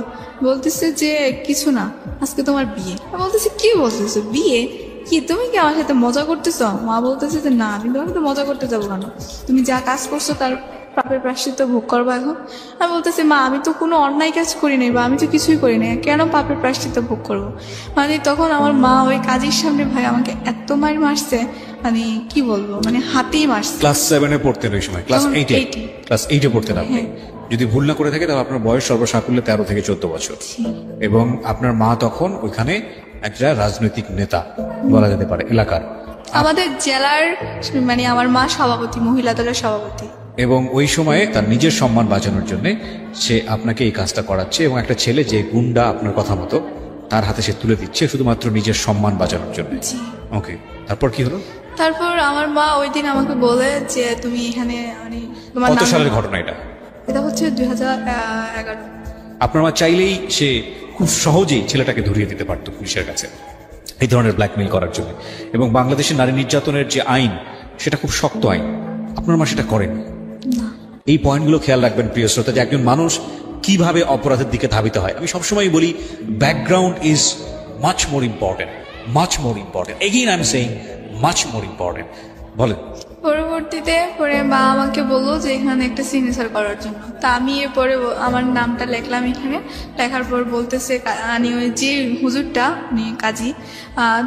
বলতেছে যে কিছু না, আজকে তোমার বিয়ে। আমি বলতেছি কি বলতেছো বিয়ে? কি তুমি কি আমার সাথে মজা করতেছো? মা বলতেছে যে না, আমি তোমাকে তো মজা করতে যাবো কেন, তুমি যা কাজ করছো তার পাপের প্রায়শ্চিত্ত ভোগ করবো এখন। আমি বলতেছি মা আমি তো কোনো অন্যায় কাজ করি নাই বা আমি তো কিছুই করি নাই, কেন পাপের প্রায়শ্চিত্ত ভোগ করবো? মানে তখন আমার মা ওই কাজের সামনে ভাই আমাকে এত মার মারছে, মানে কি বলবো, মানে হাতেই মারছে। ক্লাস 7-এ পড়তেন ওই সময়, ক্লাস তখন 8-এ? 8-এ। ক্লাস 8-এ পড়তেন আপনি। হ্যাঁ। যদি ভুল না করে থাকে তাহলে আপনার বয়স সর্বসাকুল্যে 13 থেকে 14 বছর। এবং আপনার মা তখন ওইখানে একটা রাজনৈতিক নেতা বলা যেতে পারে এলাকার, আমাদের জেলার, মানে আমার মা সভাপতি, মহিলা দলের সভাপতি। এবং ওই সময়ে তার নিজের সম্মান বাঁচানোর জন্য সে আপনাকে এই কাজটা করাচ্ছে, এবং একটা ছেলে যে গুন্ডা আপনার কথা মতো তার হাতে সে তুলে দিচ্ছে শুধুমাত্র নিজের সম্মান বাঁচানোর জন্য। জি। ওকে, তারপর কি হলো? তারপর আমার মা ওই দিন আমাকে বলে যে তুমি এখানে মানে তোমার কত নাম- সালের ঘটনা এটা? এটা হচ্ছে 2011। আপনার মা চাইলেই সে খুব সহজেই ছেলেটাকে ধরিয়ে দিতে পারতো পুলিশের কাছে এই ধরনের ব্ল্যাকমেইল করার জন্য। এবং বাংলাদেশের নারী নির্যাতনের যে আইন সেটা খুব শক্ত আইন, আপনার মা সেটা করেন। এই পয়েন্টগুলো খেয়াল রাখবেন প্রিয় শ্রোতা, যে একজন মানুষ কিভাবে অপরাধের দিকে ধাবিত হয়। আমি সবসময় বলি background is much more important, much more important, again I am saying much more important. বলেন। পরবর্তীতে পরে মা আমাকে বললো যে এখানে একটা সিগনেচার করার জন্য। তা আমি এরপরে আমার নামটা লেখলাম এখানে। লেখার পর বলতেছে আমি ওই যে হুজুরটা উনি কাজী,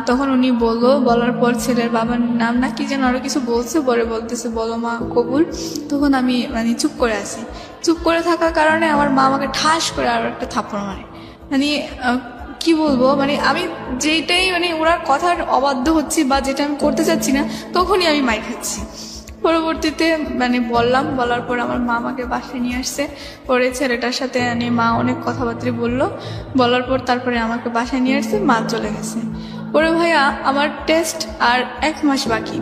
তখন উনি বললো, বলার পর ছেলের বাবার নাম না কি যেন আরো কিছু বলছে, পরে বলতেছে বলো মা কবুল। তখন আমি মানে চুপ করে আছি। চুপ করে থাকার কারণে আমার মা আমাকে ঠাস করে আরো একটা থাপ্পড় মারে। মানে কি বলবো, মানে আমি যেটাই মানে ওনার কথার অবাধ্য হচ্ছি বা যেটা আমি করতে চাচ্ছি না, তখনই আমি মাই খাচ্ছি। পরবর্তীতে মানে বলার পর আমার মা আমাকে বাসায় নিয়ে আসছে। পরে ছেলেটার সাথে মানে মা অনেক কথাবার্তা বললো, বলার পর তারপরে আমাকে বাসায় নিয়ে আসছে, মা চলে গেছে। পরে ভাইয়া আমার টেস্ট আর 1 মাস বাকি।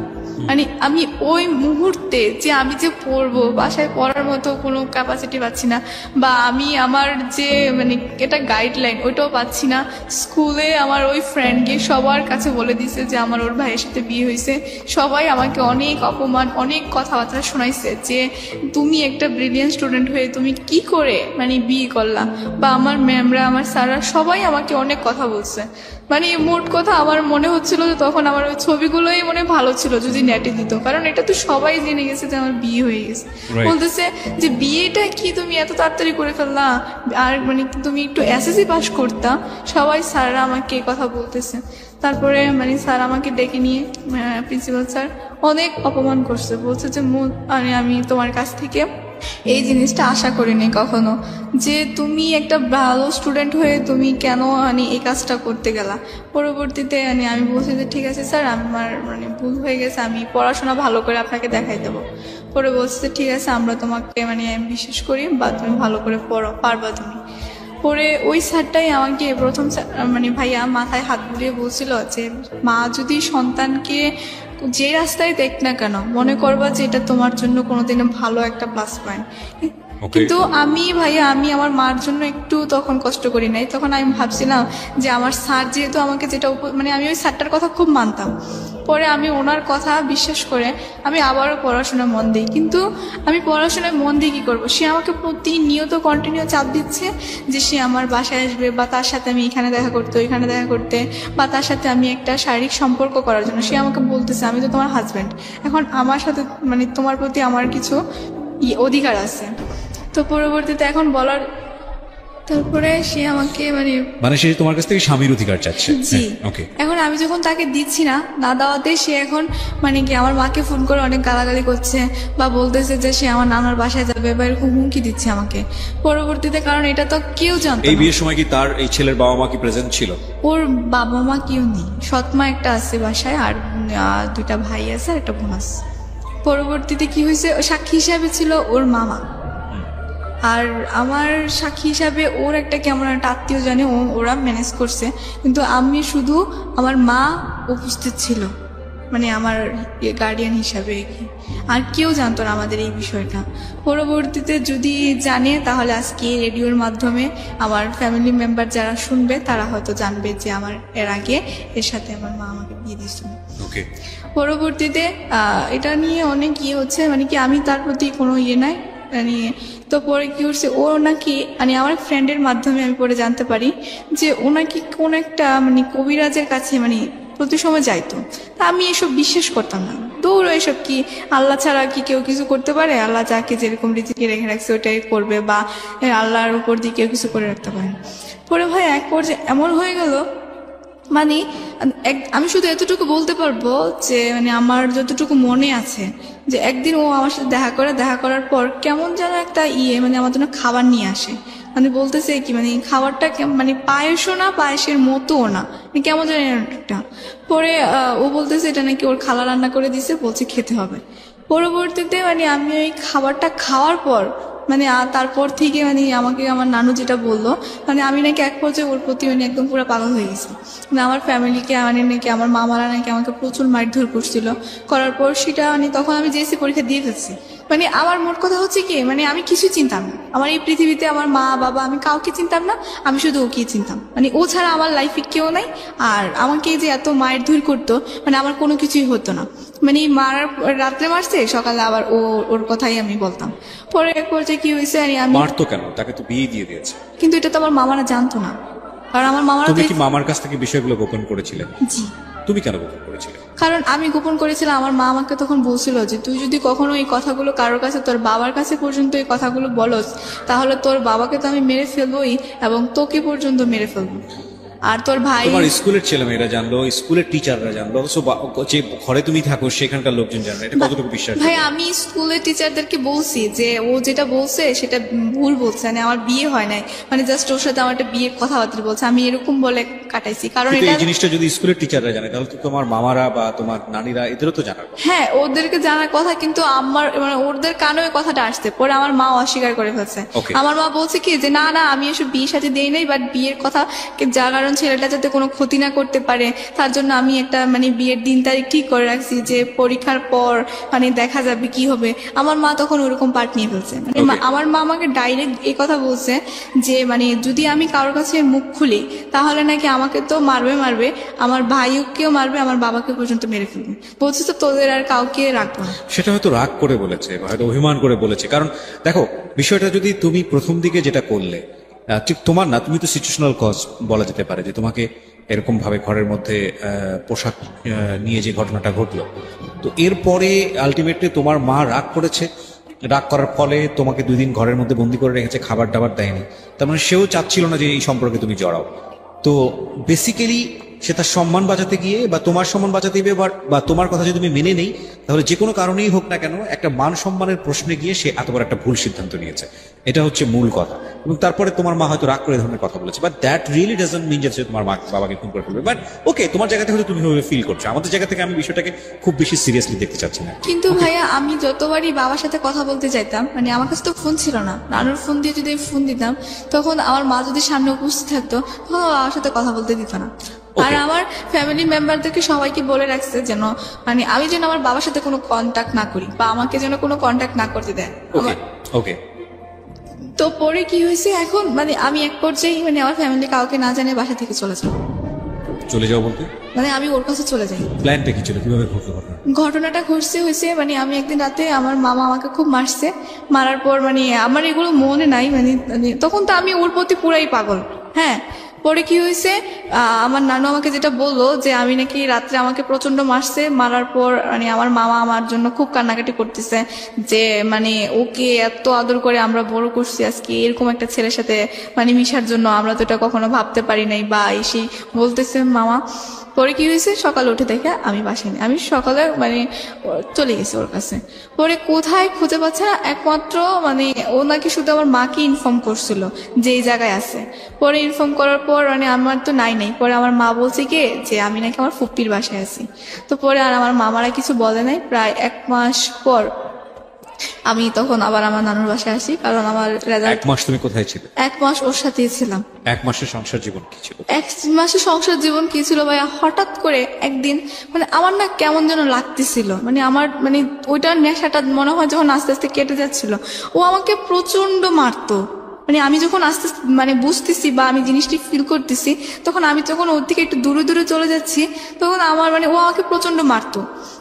মানে আমি ওই মুহূর্তে যে আমি যে পড়বো, বাসায় পড়ার মতো কোনো ক্যাপাসিটি পাচ্ছি না, বা আমি আমার যে মানে এটা গাইডলাইন ওইটাও পাচ্ছি না। স্কুলে আমার ওই ফ্রেন্ডকে সবার কাছে বলে দিছে যে আমার ওর ভাইয়ের সাথে বিয়ে হয়েছে। সবাই আমাকে অনেক অপমান, অনেক কথাবার্তা শোনাইছে যে তুমি একটা ব্রিলিয়ান্ট স্টুডেন্ট হয়ে তুমি কি করে মানে বিয়ে করলা, বা আমার ম্যামরা, আমার স্যাররা সবাই আমাকে অনেক কথা বলছে। মানে মোট কথা আমার মনে হচ্ছিল যে তখন আমার ওই ছবিগুলোই মনে ভালো ছিল যদি নেটে দিত, কারণ এটা তো সবাই জেনে গেছে যে আমার বিয়ে হয়ে গেছে। Right. বলতেছে যে বিয়েটা কি তুমি এত তাড়াতাড়ি করে ফেললা, আর মানে তুমি একটু এসএসসি পাস করতা। সবাই স্যাররা আমাকে এই কথা বলতেছে। তারপরে মানে স্যার আমাকে ডেকে নিয়ে, প্রিন্সিপাল স্যার অনেক অপমান করছে, বলছে যে মানে আমি তোমার কাছ থেকে এই জিনিসটা আশা করিনি কখনো, যে তুমি একটা ভালো স্টুডেন্ট হয়ে তুমি কেন মানে এই কাজটা করতে গেলা। পরবর্তীতে মানে আমি বলছি যে ঠিক আছে স্যার, আমার মানে ভুল হয়ে গেছে, আমি পড়াশোনা ভালো করে আপনাকে দেখাই দেবো। পরে বলছে যে ঠিক আছে, আমরা তোমাকে মানে বিশ্বাস করি, বা তুমি ভালো করে পড়ো, পারবা তুমি। পরে ওই স্যারটাই আমাকে প্রথম মানে ভাইয়া মাথায় হাত বুলিয়ে বলছিল যে মা যদি সন্তানকে যে রাস্তায় দেখ না কেন, মনে করবা যে এটা তোমার জন্য কোনোদিনও ভালো একটা প্লাস পয়েন্ট। কিন্তু আমি ভাইয়া আমি আমার মার জন্য একটু তখন কষ্ট করি নাই। তখন আমি ভাবছিলাম যে আমার স্যার যেহেতু আমাকে যেটা মানে আমি ওই স্যারটার কথা খুব মানতাম। পরে আমি ওনার কথা বিশ্বাস করে আমি আবারও পড়াশোনায় মন দিই। কিন্তু আমি পড়াশোনায় মন দিয়ে কী করবো, সে আমাকে প্রতিনিয়ত কন্টিনিউ চাপ দিচ্ছে যে সে আমার বাসায় আসবে, বা তার সাথে আমি এখানে দেখা করতে, ওইখানে দেখা করতে, বা তার সাথে আমি একটা শারীরিক সম্পর্ক করার জন্য। সে আমাকে বলতেছে আমি তো তোমার হাজব্যান্ড, এখন আমার সাথে মানে তোমার প্রতি আমার কিছু অধিকার আছে। তো পরবর্তীতে এখন বলার, তারপরে সে আমাকে মানে সে তোমার কাছ থেকে স্বামীর অধিকার চাচ্ছে। জি। ওকে। এখন আমি যখন তাকে দিচ্ছি না দেওয়াতে সে এখন মানে কি আমার মাকে ফোন করে অনেক গালাগালি করছে, বা বলতেছে যে সে আমার নানার বাসায় যাবে, বা এরকম হুমকি দিচ্ছে আমাকে। পরবর্তীতে কারণ এটা তো কেউ জানতো এই না। বিয়ের সময় কি তার এই ছেলের বাবা মা কি প্রেজেন্ট ছিল? ওর বাবা মা কেউ নেই, সৎমা একটা আছে বাসায়, আর 2টা ভাই আছে আর একটা বোন আছে। পরবর্তীতে কি হয়েছে, সাক্ষী হিসাবে ছিল ওর মামা, আর আমার সাক্ষী হিসাবে ওর একটা কেমন একটা আত্মীয় জানে, ওরা ম্যানেজ করছে। কিন্তু আমি শুধু, আমার মা উপস্থিত ছিল, মানে আমার গার্ডিয়ান হিসাবে কি। আর কেউ জানতো না আমাদের এই বিষয়টা। পরবর্তীতে যদি জানে তাহলে আজকে রেডিওর মাধ্যমে আমার ফ্যামিলি মেম্বার যারা শুনবে তারা হয়তো জানবে যে আমার এর আগে এর সাথে আমার মা আমাকে বিয়ে দিয়েছিল। ওকে, পরবর্তীতে এটা নিয়ে অনেক হচ্ছে, মানে কি আমি তার প্রতি কোনো নাই মানে। তো পরে কি হচ্ছে, ও নাকি মানে আমার ফ্রেন্ডের মাধ্যমে আমি পরে জানতে পারি যে ও নাকি কোন একটা মানে কবিরাজের কাছে মানে প্রতি সময় যাইতো। তা আমি এসব বিশ্বাস করতাম না, দৌড় এসব কি, আল্লাহ ছাড়া কি কেউ কিছু করতে পারে? আল্লাহ যাকে যেরকম রিজিকে রেখে রাখছে ওটাই করবে, বা আল্লাহর উপর দিয়ে কেউ কিছু করে রাখতে পারে। পরে ভাই এক পর্যায়ে এমন হয়ে গেল, মানে আমি শুধু এতটুকু বলতে পারবো যে মানে আমার যতটুকু মনে আছে যে একদিন ও আমার সাথে দেখা করার পর কেমন যেন একটা মানে আমার জন্য খাবার নিয়ে আসে। মানে বলতেছে কি, মানে খাবারটা মানে পায়েসও না, পায়েসের মতোও না, কেমন যেন একটা। পরে ও বলতেছে এটা নাকি ওর খালা রান্না করে দিছে, বলছে খেতে হবে। পরবর্তীতে মানে আমি ওই খাবারটা খাওয়ার পর মানে তারপর থেকে মানে আমাকে আমার নানু যেটা বললো, মানে আমি নাকি এক পর্যায়ে ওর প্রতি মানে একদম পুরো পাগল হয়ে গেছি। মানে আমার ফ্যামিলিকে মানে নাকি আমার মামারা নাকি আমাকে প্রচুর মারধর করছিল। করার পর সেটা মানে তখন আমি জেএসসি পরীক্ষা দিয়ে ফেলছি। মানে আমার মোট কথা হচ্ছে কি, মানে আমি কিছু চিনতাম না, আমার এই পৃথিবীতে আমার মা বাবা আমি কাউকে চিনতাম না, আমি শুধু ওকে চিনতাম। মানে ও ছাড়া আমার লাইফে কেউ নাই। আর আমাকে যে এত মারধর করতো, মানে আমার কোনো কিছুই হতো না। মানে রাত্রে মারছে, সকালে আবার ওর কথাই আমি বলতাম। পরে এক পর্যায়ে কি হয়েছে, আমি মারতো কেন? তাকে তো বিয়ে দিয়ে দিয়েছে। কিন্তু এটা তো আমার মামারা জানতো না, কারণ আমার মামারা তুমি কি মামার কাছ থেকে বিষয়গুলো গোপন করেছিলে? জি। তুমি কেন গোপন করেছিলে? কারণ আমি গোপন করেছিলাম, আমার মা আমাকে তখন বলছিল যে তুই যদি কখনো এই কথাগুলো কারোর কাছে, তোর বাবার কাছে পর্যন্ত এই কথাগুলো বলস, তাহলে তোর বাবাকে তো আমি মেরে ফেলবোই এবং তোকে পর্যন্ত মেরে ফেলবো। আর তোর ভাই, তোমার স্কুলের ছেলেমেয়েরা জানলো, স্কুলের টিচাররা জানলো, অথচ যে ঘরে তুমি থাকো সেখানকার লোকজন জানলো, এটা কতটুকু বিশ্বাস? ভাই আমি স্কুলের টিচারদেরকে বলছি যে ও যেটা বলছে সেটা ভুল বলছে, মানে আমার বিয়ে হয় নাই, মানে জাস্ট ওর সাথে আমার একটা বিয়ের কথাবার্তা বলছে, আমি এরকম বলে কাটাইছি। কারণ কিন্তু এটা এই জিনিসটা যদি স্কুলের টিচাররা জানে তাহলে তো তোমার মামারা বা তোমার নানিরা এদেরও তো জানার কথা। হ্যাঁ, ওদেরকে জানার কথা, কিন্তু আমার মানে ওদের কানে ওই কথাটা আসছে। পরে আমার মা অস্বীকার করে ফেলছে। আমার মা বলছে কি যে না না আমি এসব বিয়ে সাথে দেই নাই, বাট বিয়ের কথা যার কারণ ছেলেটা যাতে কোনো ক্ষতি না করতে পারে তার জন্য আমি একটা মানে বিয়ের দিন তারিখ ঠিক করে রাখছি, যে পরীক্ষার পর মানে দেখা যাবে কি হবে। আমার মা তখন ওরকম পার্ট নিয়ে ফেলছে। মানে আমার মা আমাকে ডাইরেক্ট এই কথা বলছে যে মানে যদি আমি কারোর কাছে মুখ খুলি তাহলে নাকি আমাকে তো মারবে, আমার ভাইকেও মারবে, আমার বাবাকে পর্যন্ত মেরে ফেলবে। বলছে তো তোদের আর কাউকে রাখবো না। সেটা হয়তো রাগ করে বলেছে বা হয়তো অভিমান করে বলেছে। কারণ দেখো বিষয়টা যদি তুমি প্রথম দিকে যেটা করলে, ঠিক তোমার না, তুমি তো সিচুয়েশনাল কজ বলা যেতে পারে, যে তোমাকে এরকম ভাবে ঘরের মধ্যে পোশাক নিয়ে যে ঘটনাটা ঘটলো, তো এরপরে আলটিমেটলি তোমার মা রাগ করেছে, রাগ করার ফলে তোমাকে 2 দিন ঘরের মধ্যে বন্দি করে রেখেছে, খাবার দাবার দেয়নি। তার মানে সেও চাচ্ছিল না যে এই সম্পর্কে তুমি জড়াও। তো বেসিক্যালি সে তার সম্মান বাঁচাতে গিয়ে বা তোমার সম্মান বাঁচাতে গিয়ে বা তোমার কথা যদি তুমি মেনে নেই, তাহলে যে কোনো কারণেই হোক না কেন একটা মান সম্মানের প্রশ্নে গিয়ে সে এত বড় একটা ভুল সিদ্ধান্ত নিয়েছে। এটা হচ্ছে মূল কথা। এবং তারপরে তোমার মা হয়তো রাগ করে ধরনের কথা বলেছে, but that really doesn't mean যে তোমার মা বাবাকে খুন করে ফেলবে। বাট ওকে, তোমার জায়গা থেকে হয়তো তুমি ভাবে ফিল করছো, আমাদের জায়গা থেকে আমি বিষয়টাকে খুব বেশি সিরিয়াসলি দেখতে চাচ্ছি না। কিন্তু ভাইয়া আমি যতবারই বাবার সাথে কথা বলতে চাইতাম, মানে আমার কাছে তো ফোন ছিল না, নানুর ফোন দিয়ে যদি ফোন দিতাম তখন আমার মা যদি সামনে উপস্থিত থাকতো তখন বাবার সাথে কথা বলতে দিত না। আর আমার ফ্যামিলি মেম্বারদেরকে সবাইকে বলে রাখছে যেন মানে আমি যেন আমার বাবার সাথে কোনো কন্ট্যাক্ট না করি, বা আমাকে যেন কোনো কন্ট্যাক্ট না করতে দেয়। ওকে। তো পরে কি হয়েছে, এখন মানে আমি এক পর্যায়ে মানে আমার ফ্যামিলি কাউকে না জানে বাসা থেকে চলে যাও বলতে মানে আমি ওর কাছে চলে যাই। প্ল্যানটা কি ছিল, কিভাবে ঘটলো ঘটনাটা হয়েছে মানে আমি একদিন রাতে আমার মামা আমাকে খুব মারছে, মারার পর মানে আমার এগুলো মনে নাই, মানে তখন তো আমি ওর প্রতি পুরাই পাগল। হ্যাঁ, পরে কি হয়েছে, আমার নানু আমাকে যেটা বললো যে আমি নাকি রাত্রে আমাকে প্রচন্ড মারছে, মারার পর মানে আমার মামা আমার জন্য খুব কান্নাকাটি করতেছে, যে মানে ওকে এত আদর করে আমরা বড় করছি, আজকে এরকম একটা ছেলের সাথে মানে মিশার জন্য আমরা তো এটা কখনো ভাবতে পারি নাই, বা এসে বলতেছে মামা। পরে কি হয়েছে, সকালে উঠে দেখে আমি বাসায় নেই, আমি সকালে মানে চলে গেছি ওর কাছে। পরে কোথায় খুঁজে পাচ্ছে না, একমাত্র মানে ও নাকি শুধু আমার মাকে ইনফর্ম করছিল যে এই জায়গায় আছে। পরে ইনফর্ম করার পর মানে আমার তো নাই, পরে আমার মা বলছে কি যে আমি নাকি আমার ফুপ্পির বাসায় আছি। তো পরে আর আমার মামারা কিছু বলে নাই। প্রায় 1 মাস পর আমি তখন আবার আমার নানুর বাসায় আসি, কারণ আমার রেজাল্ট। 1 মাস তুমি কোথায় ছিলে? 1 মাস ওর সাথেই ছিলাম। 1 মাসের সংসার জীবন কি ছিল? 1 মাসে সংসার জীবন কি ছিল ভাইয়া, হঠাৎ করে একদিন মানে আমার না কেমন যেন লাগতেছিল, মানে আমার মানে ওইটার নেশাটা মনে হয় যখন আস্তে আস্তে কেটে যাচ্ছিল, ও আমাকে প্রচন্ড মারতো। মানে আমি যখন আস্তে আস্তে মানে বুঝতেছি বা আমি জিনিসটি ফিল করতেছি, তখন আমি যখন ওর থেকে একটু দূরে দূরে চলে যাচ্ছি, তখন আমার মানে ও আমাকে প্রচন্ড মারতো।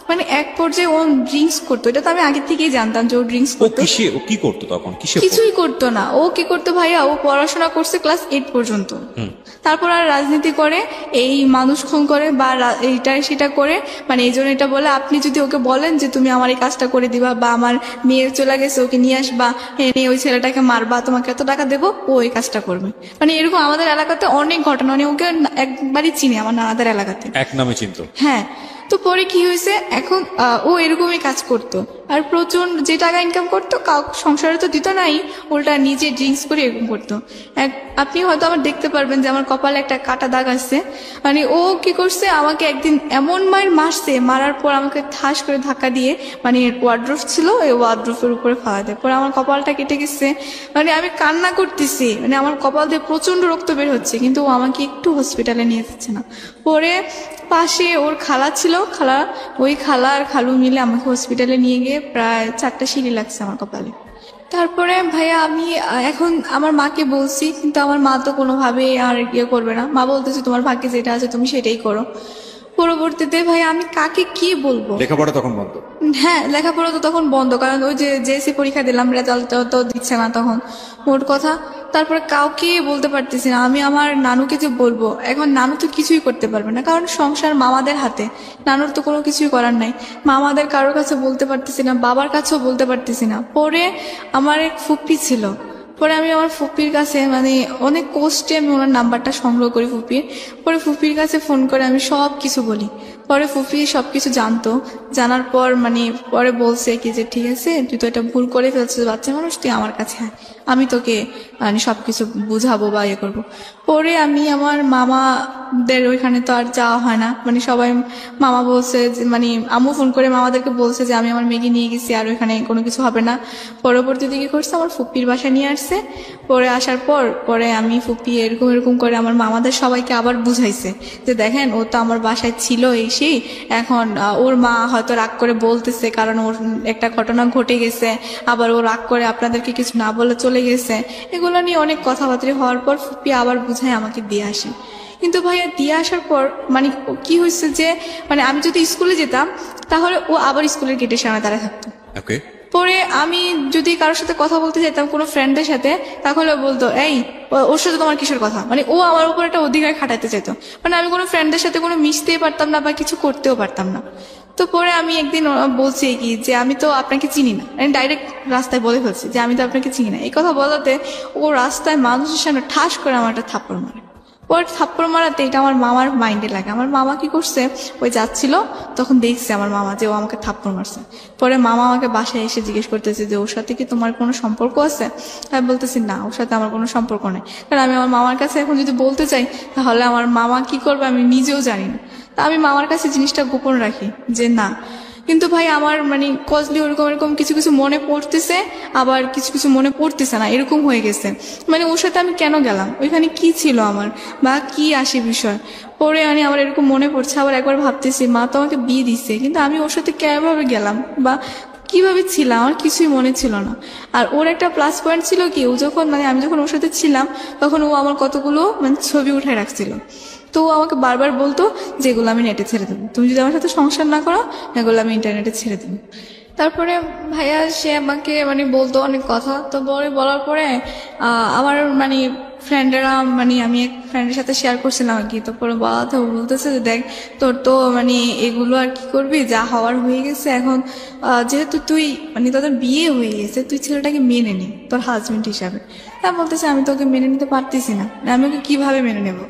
মানে এক পর্যায়ে ও ড্রিঙ্কস করতো, এটা তো আমি আগে থেকেই জানতাম যে ও ড্রিঙ্কস ও করতো। ও কি করতো তখন? কিছুই করতো না। ও কি করতো ভাইয়া, ও পড়াশোনা করছে ক্লাস 8 পর্যন্ত, তারপর আর রাজনীতি করে, এই মানুষ খুন করে বা এইটা সেটা করে, মানে এই জন্য এটা বলে আপনি যদি ওকে বলেন যে তুমি আমার এই কাজটা করে দিবা বা আমার মেয়ে চলে গেছে ওকে নিয়ে আসবা, এনে ওই ছেলেটাকে মারবা, তোমাকে এত টাকা দেবো, ও এই কাজটা করবে। মানে এরকম আমাদের এলাকাতে অনেক ঘটনা, মানে ওকে একবারই চিনি আমার নানাদের এলাকাতে, এক নামে চিনতো। হ্যাঁ। তো পরে কি হয়েছে, এখন ও এরকমই কাজ করতো আর প্রচন্ড যে টাকা ইনকাম করতো, সংসারে তো দিত নাই, উল্টা নিজে ড্রিঙ্কস করে এরকম করতো। আপনি হয়তো আমার দেখতে পারবেন যে আমার কপালে একটা কাটা দাগ আছে। মানে ও কি করছে, আমাকে একদিন এমন মার মারছে, মারার পর আমাকে ঠাস করে ধাক্কা দিয়ে মানে ওয়ার্ড্রোফ ছিল, এই ওয়ার্ড্রোফের উপরে ফালা দেয়, পরে আমার কপালটা কেটে গেছে। মানে আমি কান্না করতেছি, মানে আমার কপাল দিয়ে প্রচন্ড রক্ত বের হচ্ছে, কিন্তু ও আমাকে একটু হসপিটালে নিয়ে যাচ্ছে না। পরে পাশে ওর খালা ছিল, ওই খালা আর খালু মিলে আমাকে হসপিটালে নিয়ে গিয়ে প্রায় 4টা সিঁড়ি লাগছে আমার কপালে। তারপরে ভাইয়া আমি এখন আমার মাকে বলছি, কিন্তু আমার মা তো কোনোভাবে আর ইয়ে করবে না। মা বলতেছে তোমার ভাগ্যে যেটা আছে তুমি সেটাই করো। পরবর্তীতে ভাইয়া আমি কাকে কি বলবো? লেখাপড়া তখন বন্ধ? হ্যাঁ, লেখাপড়া তো তখন বন্ধ, কারণ ওই যে জেএসসি পরীক্ষা দিলাম, রেজাল্ট তো দিচ্ছে না তখন, মোট কথা। তারপরে কাউকে বলতে পারতেছি না। আমি আমার নানুকে যে বলবো, এখন নানু তো কিছুই করতে পারবে না, কারণ সংসার মামাদের হাতে, নানুর তো কোনো কিছুই করার নাই। মামাদের কারোর কাছে বলতে পারতেছি না, বাবার কাছেও বলতে পারতেছি না। পরে আমার এক ফুপ্পি ছিল, পরে আমি আমার ফুপির কাছে মানে অনেক কষ্টে আমি ওনার নাম্বারটা সংগ্রহ করি ফুপির। পরে ফুপির কাছে ফোন করে আমি সব কিছু বলি। পরে ফুপি সবকিছু জানতো, জানার পর মানে পরে বলছে কি যে ঠিক আছে, তুই তো এটা ভুল করে ফেলছিস, বাচ্চা মানুষ, তুই আমার কাছে আয়, আমি তোকে মানে সবকিছু বুঝাবো বা ইয়ে করবো। পরে আমি আমার মামাদের ওইখানে তো আর যাওয়া হয় না, মানে সবাই মামা বলছে যে মানে আম্মু ফোন করে মামাদেরকে বলছে যে আমি আমার মেয়েকে নিয়ে গেছি আর ওইখানে কোনো কিছু হবে না। পরবর্তীতে কি করছে, আমার ফুপির বাসায় নিয়ে আসছে। পরে আসার পরে আমি ফুপি এরকম এরকম করে আমার মামাদের সবাইকে আবার বুঝাইছে যে দেখেন ও তো আমার বাসায় ছিল সেই, এখন ওর মা হয়তো রাগ করে বলতেছে কারণ ওর একটা ঘটনা ঘটে গেছে, আবার ও রাগ করে আপনাদেরকে কিছু না বলে চলে গেছে। এগুলো নিয়ে অনেক কথাবার্তা হওয়ার পর ফুপি আবার বুঝায় আমাকে দিয়ে আসে। কিন্তু ভাইয়া দিয়ে আসার পর মানে কি হয়েছে যে মানে আমি যদি স্কুলে যেতাম তাহলে ও আবার স্কুলের গেটের সামনে দাঁড়ায় থাকতো। পরে আমি যদি কারোর সাথে কথা বলতে চাইতাম কোনো ফ্রেন্ডের সাথে, তাহলে বলতো এই ওর সাথে তোমার কিসের কথা, মানে ও আমার উপর একটা অধিকার খাটাতে চাইতো। মানে আমি কোনো ফ্রেন্ডের সাথে কোনো মিশতেই পারতাম না বা কিছু করতেও পারতাম না। তো পরে আমি একদিন বলছি কি যে আমি তো আপনাকে চিনি না, আমি ডাইরেক্ট রাস্তায় বলে ফেলছি যে আমি তো আপনাকে চিনি না। এই কথা বলাতে ও রাস্তায় মানুষের সামনে ঠাস করে আমার একটা থাপ্পড় মারে। পরে থাপ্পড় মারাতে এটা আমার মামার মাইন্ডে লাগে। আমার মামা কি করছে, ওই যাচ্ছিল তখন দেখছে আমার মামা যে ও আমাকে থাপ্পড় মারছে। পরে মামা আমাকে বাসায় এসে জিজ্ঞেস করতেছে যে ওর সাথে কি তোমার কোনো সম্পর্ক আছে? আমি বলতেছি না, ওর সাথে আমার কোনো সম্পর্ক নেই। কারণ আমি আমার মামার কাছে এখন যদি বলতে চাই তাহলে আমার মামা কি করবে আমি নিজেও জানি না। তা আমি মামার কাছে জিনিসটা গোপন রাখি যে না। কিন্তু ভাই আমার মানে কজলি ওরকম এরকম কিছু কিছু মনে পড়তেছে, আবার কিছু কিছু মনে পড়তেছে না, এরকম হয়ে গেছে। মানে ওর সাথে আমি কেন গেলাম, ওইখানে কি ছিল আমার বা কি আসে বিষয়। পরে মানে আমার এরকম মনে পড়ছে, আবার একবার ভাবতেছি মা তো আমাকে বিয়ে দিচ্ছে, কিন্তু আমি ওর সাথে কিভাবে গেলাম বা কিভাবে ছিলাম আমার কিছুই মনে ছিল না। আর ওর একটা প্লাস পয়েন্ট ছিল কি, ও যখন মানে আমি যখন ওর সাথে ছিলাম তখন ও আমার কতগুলো মানে ছবি উঠায় রাখছিল। তো ও আমাকে বারবার বলতো যে এগুলো আমি নেটে ছেড়ে দেবো, তুমি যদি আমার সাথে সংসার না করো এগুলো আমি ইন্টারনেটে ছেড়ে দেবো। তারপরে ভাইয়া সে আমাকে মানে বলতো অনেক কথা। তো বলার পরে আমার মানে ফ্রেন্ডেরা মানে আমি এক ফ্রেন্ডের সাথে শেয়ার করছিলাম আর কি। তো পরে বলতেছে যে দেখ তোর তো মানে এগুলো আর কি করবি, যা হওয়ার হয়ে গেছে, এখন যেহেতু তুই মানে তোদের বিয়ে হয়ে গেছে তুই ছেলেটাকে মেনে নে তোর হাজবেন্ড হিসাবে। তা বলতেছে আমি তোকে মেনে নিতে পারতেছি না, আমি ওকে কিভাবে মেনে নেবো।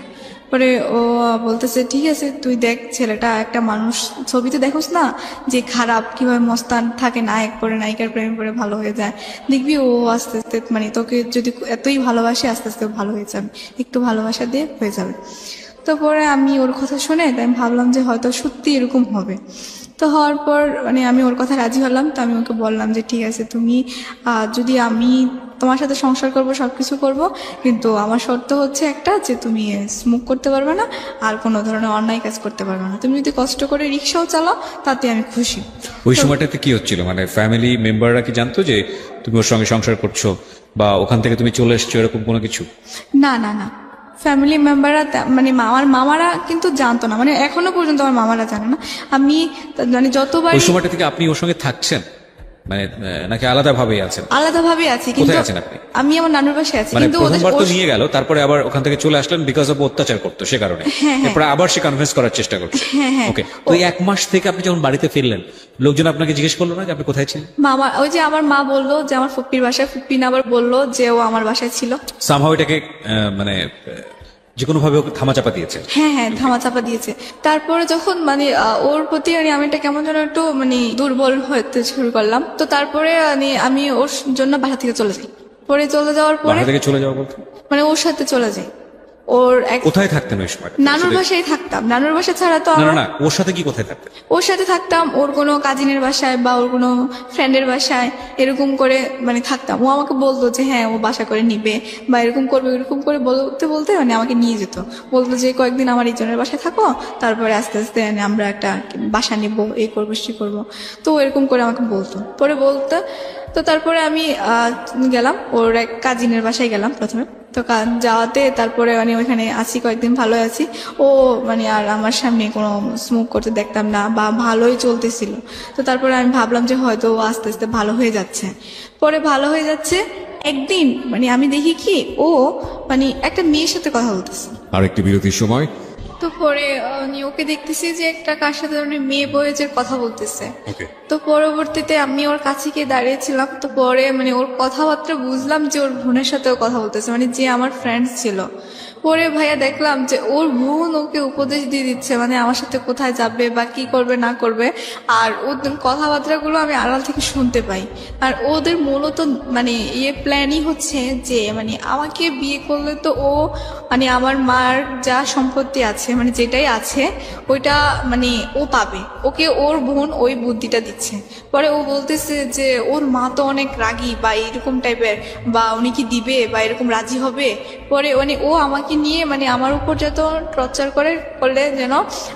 পরে ও বলতেছে ঠিক আছে তুই দেখ, ছেলেটা একটা মানুষ, ছবিতে দেখোস না যে খারাপ কিভাবে মস্তান থাকে, নায়ক পরে নায়িকার প্রেমে পড়ে ভালো হয়ে যায়, দেখবি ও আস্তে আস্তে মানে তোকে যদি এতই ভালোবাসে আস্তে আস্তে ভালো হয়ে যাবে, একটু ভালোবাসা দিয়ে হয়ে যাবে। তো পরে আমি ওর কথা শুনে তাই আমি ভাবলাম যে হয়তো সত্যি এরকম হবে। তো তো হওয়ার পর মানে আমি ওর কথা রাজি হলাম। তো আমি ওকে বললাম যে ঠিক আছে, তুমি যদি আমি তোমার সাথে সংসার করব, সবকিছু করব, কিন্তু আমার শর্ত হচ্ছে একটা, যে তুমি স্মোক করতে পারবে না আর কোনো ধরনের অন্যায় কাজ করতে পারবে না। তুমি যদি কষ্ট করে রিক্সাও চালাও তাতে আমি খুশি। ওই সময়টাতে কি হচ্ছিল, মানে ফ্যামিলি মেম্বাররা কি জানতো যে তুমি ওর সঙ্গে সংসার করছো বা ওখান থেকে তুমি চলে এসছো, এরকম কোনো কিছু? না না না, ফ্যামিলি মেম্বাররা মানে আমার মামারা কিন্তু জানতো না, মানে এখনো পর্যন্ত আমার মামারা জানে না। আমি মানে যতবার ওই সময়টা থেকে আপনি ওর সঙ্গে থাকছেন, মানে নাকি আলাদা ভাবেই আছেন? আলাদাভাবে আছি, কিন্তু কোথায় আছেন আপনি? আমি আমার নানুর বাসায় আছি। মানে কিন্তু প্রথমবার তো নিয়ে গেল, তারপরে আবার ওখান থেকে চলে আসলেন বিকজ অফ অত্যাচার করতো সে কারণে, এরপরে আবার সে কনভিন্স করার চেষ্টা করছে। ওকে, তো এই 1 মাস থেকে আপনি যখন বাড়িতে ফিরলেন, লোকজন আপনাকে জিজ্ঞেস করলো না যে আপনি কোথায় ছিলেন? মামা, ওই যে আমার মা বললো যে আমার ফুপ্পির বাসায়, ফুপ্পি না আবার বললো যে ও আমার বাসায় ছিল। সামহাও এটাকে মানে যে কোনো ভাবে ওকে থামাচাপা দিয়েছে। হ্যাঁ, ধামাচাপা দিয়েছে। তারপরে যখন মানে ওর প্রতি আমি এটা কেমন যেন একটু মানে দুর্বল হতে শুরু করলাম। তো তারপরে আমি ওর জন্য বাসা থেকে চলে যাই। পরে চলে যাওয়ার পরে বাসা থেকে চলে যাওয়া বলতে মানে ওর সাথে চলে যাই। ওর কোথায় থাকতেন ওই সময়? নানুর বাসায় থাকতাম। নানুর বাসা ছাড়া তো না না, ওর সাথে কি কোথায় থাকতেন? ওর সাথে থাকতাম, ওর কোনো কাজিনের বাসায় বা ওর কোনো ফ্রেন্ডের বাসায়, এরকম করে মানে থাকতাম। ও আমাকে বলতো যে হ্যাঁ ও বাসা করে নিবে বা এরকম করবে, এরকম করে বলতে বলতে মানে আমাকে নিয়ে যেত। বলতো যে কয়েকদিন আমার এইজনের বাসায় থাকো, তারপরে আস্তে আস্তে আমরা একটা বাসা নিব, এই করবো সে করবো। তো এরকম করে আমাকে বলতো, পরে বলতো। তো তারপরে আমি গেলাম ওর এক কাজিনের বাসায় গেলাম প্রথমে। তো যাওয়াতে তারপরে মানে ওইখানে আছি কয়েকদিন, ভালোই আছি। ও মানে আর আমার সামনে কোনো স্মোক করতে দেখতাম না বা ভালোই চলতেছিল। তো তারপরে আমি ভাবলাম যে হয়তো ও আস্তে আস্তে ভালো হয়ে যাচ্ছে। পরে ভালো হয়ে যাচ্ছে, একদিন মানে আমি দেখি কি ও মানে একটা মেয়ের সাথে কথা বলতেছে। আরেকটি বিরতির সময়। তো পরে ওকে দেখতেছি যে একটা কার সাথে মেয়ে বয়ে যে কথা বলতেছে। ওকে, তো পরবর্তীতে আমি ওর কাছে গিয়ে দাঁড়িয়েছিলাম। তো পরে মানে ওর কথাবার্তা বুঝলাম যে ওর বোনের সাথেও কথা বলতেছে, মানে যে আমার ফ্রেন্ড ছিল। পরে ভাইয়া দেখলাম যে ওর বোন ওকে উপদেশ দিয়ে দিচ্ছে, মানে আমার সাথে কোথায় যাবে বা কি করবে না করবে। আর ওদের কথাবার্তাগুলো আমি আড়াল থেকে শুনতে পাই। আর ওদের মূলত মানে প্ল্যানই হচ্ছে যে মানে আমাকে বিয়ে করলে তো ও মানে আমার মার যা সম্পত্তি আছে মানে যেটাই আছে ওইটা মানে ও পাবে, ওকে ওর বোন ওই বুদ্ধিটা দিচ্ছে। পরে ও বলতেছে যে ওর মা তো অনেক রাগী বা এরকম টাইপের, বা উনি কি দিবে বা এরকম রাজি হবে। পরে মানে ও আমাকে নিয়ে মানে আমার উপর যত টর্চার করলে যেন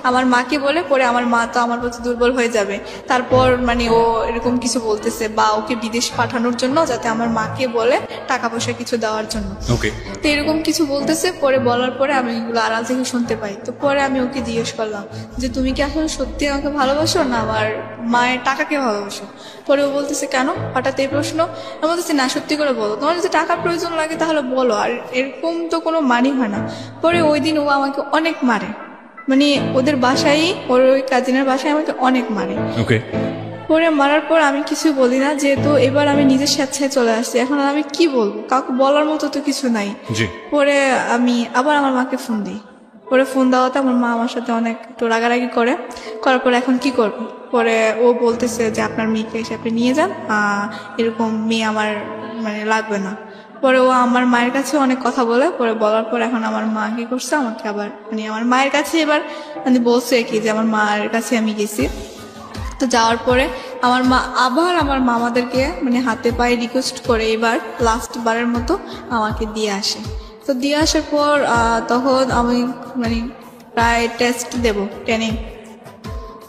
আমার মাকে বলে, পরে আমার মা তো আমার প্রতি দুর্বল হয়ে যাবে। তারপর মানে ও এরকম কিছু বলতেছে বা ওকে বিদেশ পাঠানোর জন্য, যাতে আমার মাকে বলে টাকা পয়সা কিছু দেওয়ার জন্য। ওকে, তো এরকম কিছু বলতেছে। পরে বলার পরে আমি এগুলো আড়াল থেকে শুনতে পাই। তো পরে আমি ওকে জিজ্ঞেস করলাম যে তুমি কি আসলে সত্যি আমাকে ভালোবাসো না আমার মায়ের টাকাকে ভালোবাসো? পরে ও বলতেছে কেন হঠাৎ এই প্রশ্ন? আমি বলতেছি না, সত্যি করে বলো, তোমার যদি টাকার প্রয়োজন লাগে তাহলে বলো, আর এরকম তো কোনো মানি হয় না। পরে ওই দিন ও আমাকে অনেক মারে, মানে ওদের বাসায়, ওর ওই কাজিনের বাসায় আমাকে অনেক মারে। ওকে, পরে মারার পর আমি কিছু বলি না, যেহেতু এবার আমি নিজের স্বেচ্ছায় চলে আসছি। এখন আর আমি কি বলবো, কাউকে বলার মতো তো কিছু নাই। জি। পরে আমি আবার আমার মাকে ফোন দিই। পরে ফোন দেওয়াতে আমার মা আমার সাথে অনেক একটু রাগারাগি করার পরে এখন কি করবো। পরে ও বলতেছে যে আপনার মেয়েকে এসে আপনি নিয়ে যান, এরকম মেয়ে আমার মানে লাগবে না। পরে ও আমার মায়ের কাছে অনেক কথা বলে। পরে বলার পর এখন আমার মা কি করছে, আমাকে আবার মানে আমার মায়ের কাছে এবার মানে বলছে কি যে আমার মায়ের কাছে আমি গেছি। তো যাওয়ার পরে আমার মা আবার আমার মামাদেরকে মানে হাতে পায়ে রিকোয়েস্ট করে এবার লাস্ট বারের মতো আমাকে দিয়ে আসে। তো দিয়ে আসার পর তখন আমি মানে প্রায় টেস্ট দেব 10-এ।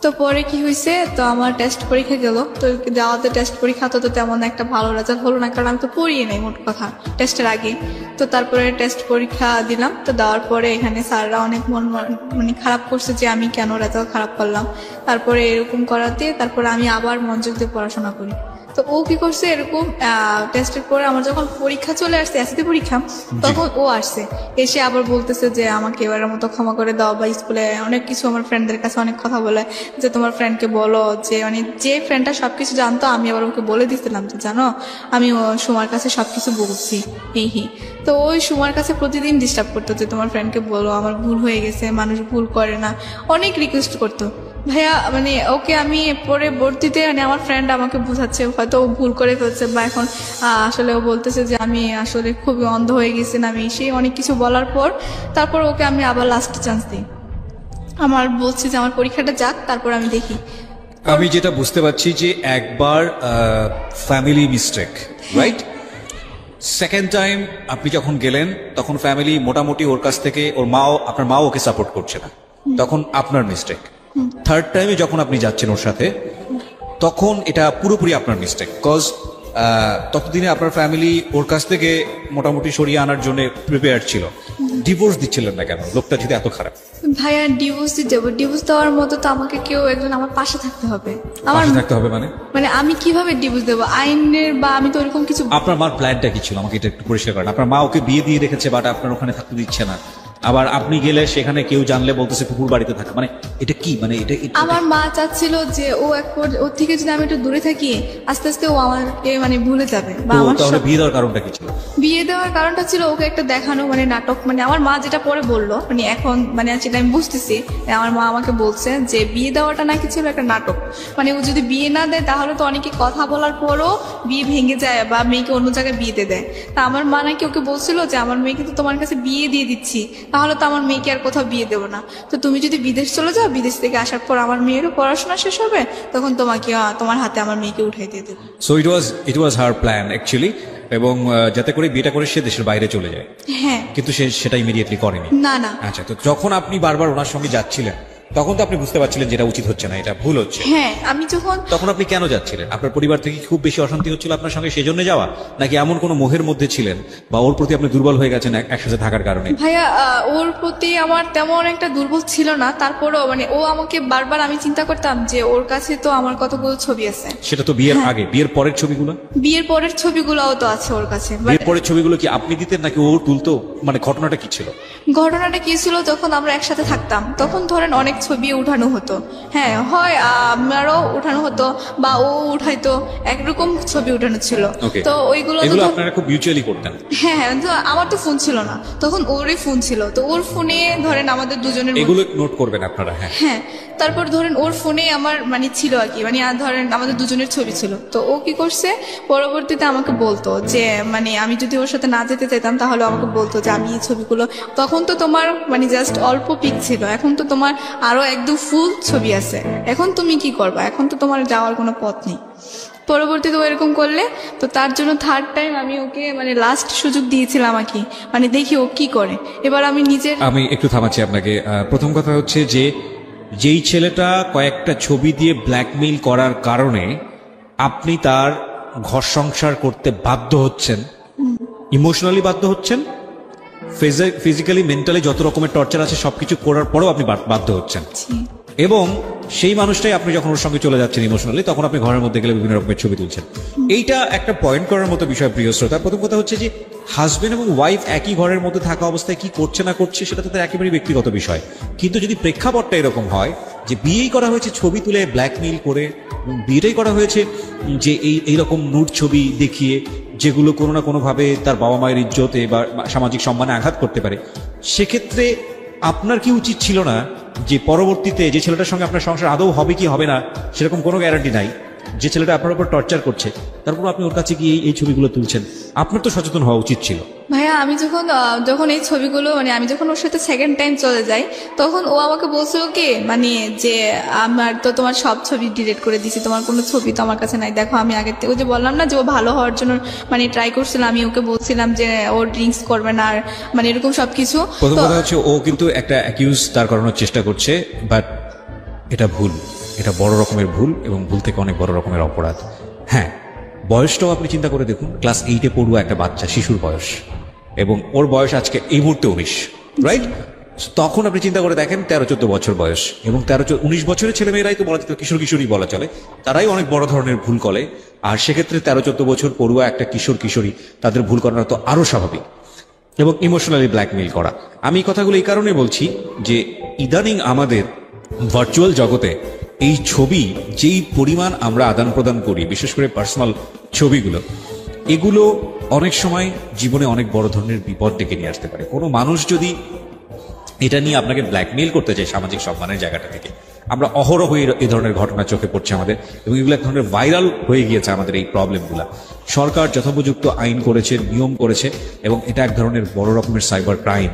তো পরে কি হয়েছে, তো আমার টেস্ট পরীক্ষা গেল। তো যাওয়াতে টেস্ট পরীক্ষা তো তেমন একটা ভালো রেজাল্ট হলো না, কারণ আমি তো পড়িয়ে নেই মোট কথা টেস্টের আগে। তো তারপরে টেস্ট পরীক্ষা দিলাম। তো দেওয়ার পরে এখানে স্যাররা অনেক মানে খারাপ করছে যে আমি কেন রেজাল্ট খারাপ করলাম। তারপরে এরকম করাতে তারপরে আমি আবার মনোযোগ দিয়ে পড়াশোনা করি। তো ও কি করছে, এরকম টেস্টের পরে আমার যখন পরীক্ষা চলে আসছে, এসএসসি পরীক্ষা, তখন ও আসছে, এসে আবার বলতেছে যে আমাকে এবারের মতো ক্ষমা করে দাও, বা স্কুলে অনেক কিছু আমার ফ্রেন্ডদের কাছে অনেক কথা বলে যে তোমার ফ্রেন্ডকে বলো, যে মানে যে ফ্রেন্ডটা সবকিছু জানতো আমি আবার ওকে বলে দিচ্ছিলাম যে জানো আমি ও সুমার কাছে সবকিছু বলছি এই। তো ওই সুমার কাছে প্রতিদিন ডিস্টার্ব করতো যে তোমার ফ্রেন্ডকে বলো আমার ভুল হয়ে গেছে, মানুষ ভুল করে না, অনেক রিকোয়েস্ট করতো। ভাইয়া মানে ওকে আমি পরবর্তীতে মানে আমার ফ্রেন্ড আমাকে বুঝাচ্ছে হয়তো ও ভুল করে ফেলছে, বা এখন আসলে ও বলতেছে যে আমি আসলে খুবই অন্ধ হয়ে গেছি না, আমি সেই অনেক কিছু বলার পর তারপর ওকে আমি আবার লাস্ট চান্স দিই। আমার বলছি যে আমার পরীক্ষাটা যাক, তারপর আমি দেখি। আমি যেটা বুঝতে পারছি যে একবার family mistake, right? Second time আপনি যখন গেলেন তখন ফ্যামিলি মোটামুটি ওর কাছ থেকে আপনার মাও ওকে সাপোর্ট করছে না, তখন আপনার মিস্টেক। থার্ড টাইমে যখন আপনি যাচ্ছেন ওর সাথে তখন এটা পুরোপুরি আপনার মিস্টেক, কজ ততদিনে আপনার ফ্যামিলি ওর কাছ থেকে মোটামুটি সরিয়ে আনার জন্য প্রিপেয়ার ছিল। ডিভোর্স দিচ্ছিলেন না কেন, লোকটা যদি এত খারাপ? ভাইয়া ডিভোর্স দিতে হবে, ডিভোর্স দেওয়ার মতো তো আমাকে কেউ একজন আমার পাশে থাকতে হবে। আমার পাশে থাকতে হবে মানে আমি কিভাবে ডিভোর্স দেবো, আইনের বা আমি তো ওরকম কিছু। আপনার মার প্ল্যানটা কি ছিল আমাকে এটা একটু পরিষ্কার করেন। আপনার মা ওকে বিয়ে দিয়ে রেখেছে বাট আপনার ওখানে থাকতে দিচ্ছে না, আবার আপনি গেলে সেখানে কেউ জানলে বলতেছে কুকুর বাড়িতে থাকে, মানে এটা কি? মানে এটা আমার মা চাচ্ছিল যে ওর থেকে যদি আমি একটু দূরে থাকি আস্তে আস্তে ও আমাকে মানে ভুলে যাবে বা আমার তাহলে বিয়ে দেওয়ার কারণটা কি ছিল? বিয়ে দেওয়ার কারণটা ছিল ওকে একটা দেখানো মানে নাটক, মানে আমার মা যেটা পরে বললো, মানে এখন মানে সেটা আমি বুঝতেছি। আমার মা আমাকে বলছে যে বিয়ে দেওয়াটা নাকি ছিল একটা নাটক, মানে ও যদি বিয়ে না দেয় তাহলে তো অনেকে কথা বলার পরও বিয়ে ভেঙে যায় বা মেয়েকে অন্য জায়গায় বিয়ে দিয়ে দেয়। তা আমার মা নাকি ওকে বলছিল যে আমার মেয়েকে তো তোমার কাছে বিয়ে দিয়ে দিচ্ছি, তাহলে তো আমার মেয়েকে আর কোথাও বিয়ে দেবো না, তো তুমি যদি বিদেশ চলে যাও, বিদেশ থেকে আসার পর আমার মেয়েরও পড়াশোনা শেষ হবে, তখন তোমার হাতে আমার মেয়েকে উঠাই দিয়ে দেবো। So it was her plan actually, এবং যাতে করে বিয়েটা করে সে দেশের বাইরে চলে যায়। হ্যাঁ, কিন্তু সে সেটা ইমিডিয়েটলি করেনি। না। আচ্ছা, তো যখন আপনি বারবার ওনার সঙ্গে যাচ্ছিলেন তখন তো আপনি বুঝতে পারছিলেন যেটা উচিত হচ্ছে না, এটা ভুল হচ্ছে। হ্যাঁ, আমি তখন আপনি কেন যাচ্ছিলেন? আপনার পরিবার থেকে খুব বেশি অশান্তি হচ্ছিল আপনার সঙ্গে সেই জন্য যাওয়া, নাকি এমন কোনো মোহের মধ্যে ছিলেন বা ওর প্রতি আপনি দুর্বল হয়ে গেছেন একসাথে থাকার কারণে? ভাইয়া ওর প্রতি আমার তেমন একটা দুর্বল ছিল না, তারপরেও মানে ও আমাকে বারবার, আমি চিন্তা করতাম যে ওর কাছে তো আমার কতগুলো ছবি আছে। সেটা তো বিয়ের আগে, বিয়ের পরের ছবিগুলো? বিয়ের পরের ছবিগুলোও তো আছে ওর কাছে। বিয়ের পরের ছবিগুলো কি আপনি দিতেন নাকি ও তুলতো? মানে ঘটনাটা কি ছিল? ঘটনাটা কি ছিল, যখন আমরা একসাথে থাকতাম তখন ধরেন অনেক ছবি উঠানো হতো। হ্যাঁ, হয় আমারও উঠানো হতো বা ও উঠাইতো, একরকম ছবি উঠানো ছিল। তো ওইগুলো আপনারা খুব মিউচুয়ালি করতেন? হ্যাঁ, তো আমার তো ফোন ছিল না তখন, ওরই ফোন ছিল, তো ওর ফোনে ধরেন আমাদের দুজনের এগুলো নোট করবেন আপনারা। হ্যাঁ, তারপর ধরেন ওর ফোনে আমার মানে ছিল আর কি, মানে ধরেন আমাদের দুজনের ছবি ছিল। তো ও কি করছে, পরবর্তীতে আমাকে বলতো যে মানে আমি যদি ওর সাথে না যেতে চাইতাম তাহলে আমাকে বলতো যে আমি এই ছবিগুলো, তখন তো তোমার মানে জাস্ট অল্প পিক ছিল, এখন তো তোমার আরো একদম ফুল ছবি আছে, এখন তুমি কি করবা, এখন তো তোমার যাওয়ার কোনো পথ নেই। পরবর্তীতে ও এরকম করলে, তো তার জন্য থার্ড টাইম আমি ওকে মানে লাস্ট সুযোগ দিয়েছিলাম আর কি, মানে দেখি ও কি করে। এবার আমি একটু থামাচ্ছি আপনাকে। প্রথম কথা হচ্ছে যে যেই ছেলেটা কয়েকটা ছবি দিয়ে ব্ল্যাকমেইল করার কারণে আপনি তার ঘর সংসার করতে বাধ্য হচ্ছেন, ইমোশনালি বাধ্য হচ্ছেন, ফিজিক্যালি মেন্টালি যত রকমের টর্চার আছে সবকিছু করার পরেও আপনি বাধ্য হচ্ছেন, এবং সেই মানুষটাই আপনি যখন ওর সঙ্গে চলে যাচ্ছেন ইমোশনালি, তখন আপনি ঘরের মধ্যে গেলে বিভিন্ন রকমের ছবি তুলছেন। এইটা একটা পয়েন্ট করার মতো বিষয় প্রিয় শ্রোতা। প্রথম কথা হচ্ছে যে হাজবেন্ড এবং ওয়াইফ একই ঘরের মধ্যে থাকা অবস্থায় কি করছে না করছে সেটা তো তার একেবারেই ব্যক্তিগত বিষয়, কিন্তু যদি প্রেক্ষাপটটা এরকম হয় যে বিয়েই করা হয়েছে ছবি তুলে ব্ল্যাকমেইল করে, বিয়েটাই করা হয়েছে যে এইরকম নুড ছবি দেখিয়ে, যেগুলো কোনো না কোনোভাবে তার বাবা মায়ের ইজ্জতে বা সামাজিক সম্মানে আঘাত করতে পারে, সেক্ষেত্রে আপনার কি উচিত ছিল না যে পরবর্তীতে যে ছেলেটার সঙ্গে আপনার সংসার আদৌ হবে কি হবে না সেরকম কোনো গ্যারান্টি নাই, যে ছেলেটা আপনার উপর টর্চার করছে, তারপর আপনি ওর কাছে গিয়ে এই ছবিগুলো তুলছেন? আপনার তো সচেতন হওয়া উচিত ছিল। ভাইয়া আমি যখন এই ছবিগুলো মানে আমি যখন ওর সাথে সেকেন্ড টাইম চলে যাই, তখন ও আমাকে বলছিল কি মানে যে আমার তো তোমার সব ছবি ডিলিট করে দিছি, তোমার কোনো ছবি তো আমার কাছে নাই, দেখো আমি আগে থেকে, ওই যে বললাম না যে ও ভালো হওয়ার জন্য মানে ট্রাই করছিলাম, আমি ওকে বলছিলাম যে ও ড্রিঙ্কস করবে না, আর মানে এরকম সবকিছু। প্রথম কথা হচ্ছে ও কিন্তু একটা অ্যাকিউজ তার করানোর চেষ্টা করছে, বাট এটা ভুল, এটা বড় রকমের ভুল, এবং ভুল থেকে অনেক বড় রকমের অপরাধ। হ্যাঁ, বয়সটাও আপনি চিন্তা করে দেখুন, ক্লাস 8-এ পড়ুয়া একটা বাচ্চা, শিশুর বয়স, এবং ওর বয়স আজকে এই মুহূর্তে 19, রাইট? তখন আপনি চিন্তা করে দেখেন 13-14 বছর বয়স, এবং 13-19 বছরের ছেলে মেয়েরাই তো বলা যেত কিশোর কিশোরী বলা চলে, তারাই অনেক বড় ধরনের ভুল করে, আর সেক্ষেত্রে 13-14 বছর পড়ুয়া একটা কিশোর কিশোরী তাদের ভুল করাটা তো আরো স্বাভাবিক। এবং ইমোশনালি ব্ল্যাকমেইল করা, আমি কথাগুলো এই কারণে বলছি যে ইদানিং আমাদের ভার্চুয়াল জগতে এই ছবি যেই পরিমাণ আমরা আদান প্রদান করি, বিশেষ করে পার্সোনাল ছবিগুলো, এগুলো অনেক সময় জীবনে অনেক বড় ধরনের বিপদ ডেকে নিয়ে আসতে পারে। কোনো মানুষ যদি এটা নিয়ে আপনাকে ব্ল্যাকমেইল করতে চায় সামাজিক সম্মানের জায়গাটা থেকে, আমরা অহরহ এই ধরনের ঘটনা চোখে পড়ছে আমাদের, এবং এগুলো এক ধরনের ভাইরাল হয়ে গিয়েছে আমাদের এই প্রবলেমগুলো। সরকার যথোপযুক্ত আইন করেছে, নিয়ম করেছে, এবং এটা এক ধরনের বড় রকমের সাইবার ক্রাইম।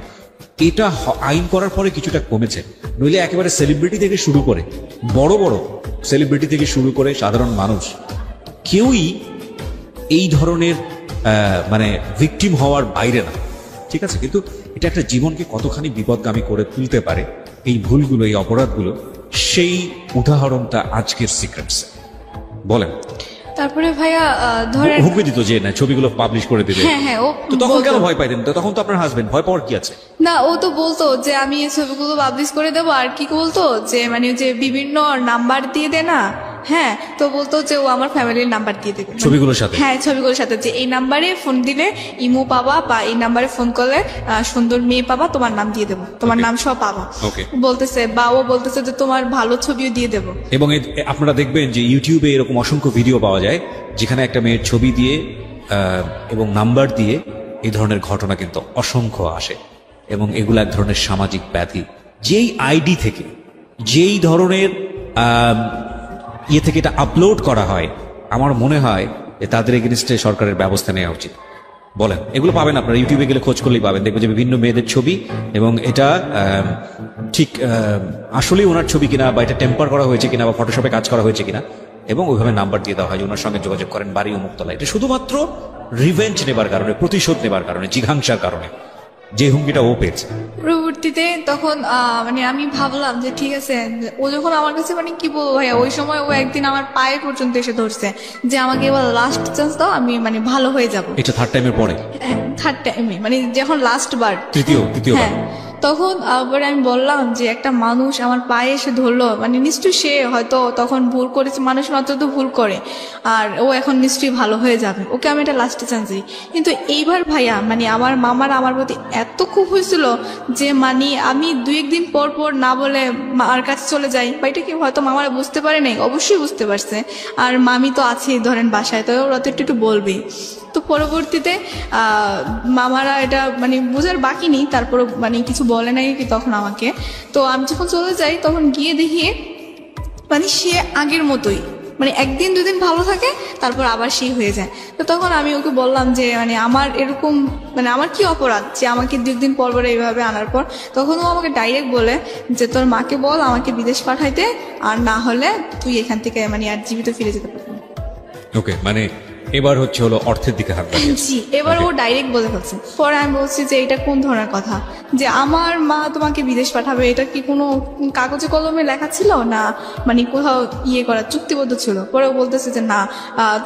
এটা আইন করার পরে কিছুটা কমেছে, নইলে একেবারে সেলিব্রিটি থেকে শুরু করে বড় বড় সেলিব্রিটি থেকে শুরু করে সাধারণ মানুষ কেউই এই ধরনের মানে ভিকটিম হওয়ার বাইরে না, ঠিক আছে? কিন্তু এটা একটা জীবনকে কতখানি বিপদগামী করে তুলতে পারে এই ভুলগুলো, এই অপরাধগুলো, সেই উদাহরণটা আজকের সিক্রেটস। বলেন। তারপরে ভাইয়া ধরেন হুমকি দিত যে না ছবিগুলো পাবলিশ করে দিবে, হ্যাঁ ও তো তখন বলতো। কেন ভয় পাইতেন? তো তখন তো আপনার হাজবেন্ড, ভয় পাওয়ার কি আছে? না ও তো বলতো যে আমি এই ছবিগুলো পাবলিশ করে দেবো, আর কি বলতো যে মানে যে বিভিন্ন নাম্বার দিয়ে দে না, হ্যাঁ, তো বলতো যে ও আমার ফ্যামিলির নাম্বার দিয়ে দেবে ছবিগুলোর সাথে? হ্যাঁ, ছবিগুলোর সাথে, যে এই নাম্বারে ফোন দিলে ইমো পাবা, বা এই নাম্বারে ফোন করলে সুন্দর মেয়ে পাবা, তোমার নাম দিয়ে দেবো, তোমার নাম সব পাবা বলতেছে, বা ও বলতেছে যে তোমার ভালো ছবিও দিয়ে দেবো। এবং আপনারা দেখবেন যে ইউটিউবে এরকম অসংখ্য ভিডিও পাওয়া যায় যেখানে একটা মেয়ের ছবি দিয়ে এবং নাম্বার দিয়ে এই ধরনের ঘটনা কিন্তু অসংখ্য আসে, এবং এগুলো এক ধরনের সামাজিক ব্যাধি। যেই আইডি থেকে, যেই ধরনের ইয়ে থেকে এটা আপলোড করা হয়, আমার মনে হয় যে তাদের এগেনস্টে সরকারের ব্যবস্থা নেওয়া উচিত। বলেন, এগুলো পাবেন আপনারা ইউটিউবে গেলে খোঁজ করলেই পাবেন, দেখবেন যে বিভিন্ন মেয়েদের ছবি, এবং এটা ঠিক আসলেই ওনার ছবি কিনা, বা এটা টেম্পার করা হয়েছে কিনা, বা ফটোশপে কাজ করা হয়েছে কিনা, এবং ওইভাবে নাম্বার দিয়ে দেওয়া হয় যে ওনার সঙ্গে যোগাযোগ করেন, বাড়ি অমুকতলা। এটা শুধুমাত্র রিভেঞ্জ নেবার কারণে, প্রতিশোধ নেবার কারণে, জিঘাংসার কারণে যে হুমকিটা ও পেয়েছে। পরবর্তীতে তখন মানে আমি ভাবলাম যে ঠিক আছে, ও যখন আমার কাছে মানে কি বলবো ভাইয়া, ওই সময় ও একদিন আমার পায়ে পর্যন্ত এসে ধরছে যে আমাকে এবার লাস্ট চান্স দাও, আমি মানে ভালো হয়ে যাবো। এটা থার্ড টাইমের পরে? থার্ড টাইমে, মানে যখন লাস্ট বার, তৃতীয়বার। হ্যাঁ, তখন আবার আমি বললাম যে একটা মানুষ আমার পায়ে এসে ধরলো, মানে নিশ্চয়ই সে হয়তো তখন ভুল করেছে, মানুষ মাত্র তো ভুল করে, আর ও এখন নিশ্চয়ই ভালো হয়ে যাবে, ওকে আমি একটা লাস্টে চান্স দিই। কিন্তু এইবার ভাইয়া মানে আমার মামার আমার প্রতি এত খুব হয়েছিল যে মানে আমি 2-1 দিন পর পর না বলে মার কাছে চলে যাই, বা এটা কি হয়তো মামারা বুঝতে পারে নাই, অবশ্যই বুঝতে পারছে, আর মামি তো আছেই ধরেন বাসায়, তো ওরা তো একটু বলবেই। তো পরবর্তীতে মামারা এটা মানে বোঝার বাকি নেই, তারপর মানে কিছু বলে নাই কি তখন আমাকে। তো আমি যখন চলে যাই তখন গিয়ে দেখি মানে সে আগের মতোই, মানে 1-2 দিন ভালো থাকে, তারপর আবার সেই হয়ে যায়। তো তখন আমি ওকে বললাম যে মানে আমার এরকম মানে আমার কি অপরাধ যে আমাকে 2 দিন পর পর এইভাবে আনার পর। তখন ও আমাকে ডাইরেক্ট বলে যে তোর মাকে বল আমাকে বিদেশ পাঠাইতে, আর না হলে তুই এখান থেকে মানে আর জীবিত ফিরে যেতে পারবি না। ওকে, মানে এবার হলো অর্থের দিকে হাত বাড়িয়েছে। জি, এবার ও ডাইরেক্ট বলে ফেলছে। পরে আমি বলছি যে এটা কোন ধরনের কথা, যে আমার মা তোমাকে বিদেশ পাঠাবে, এটা কি কোনো কাগজে কলমে লেখা ছিল না, মানে কোথাও ইয়ে করা চুক্তিবদ্ধ ছিল? পরে ও বলতেছে যে না,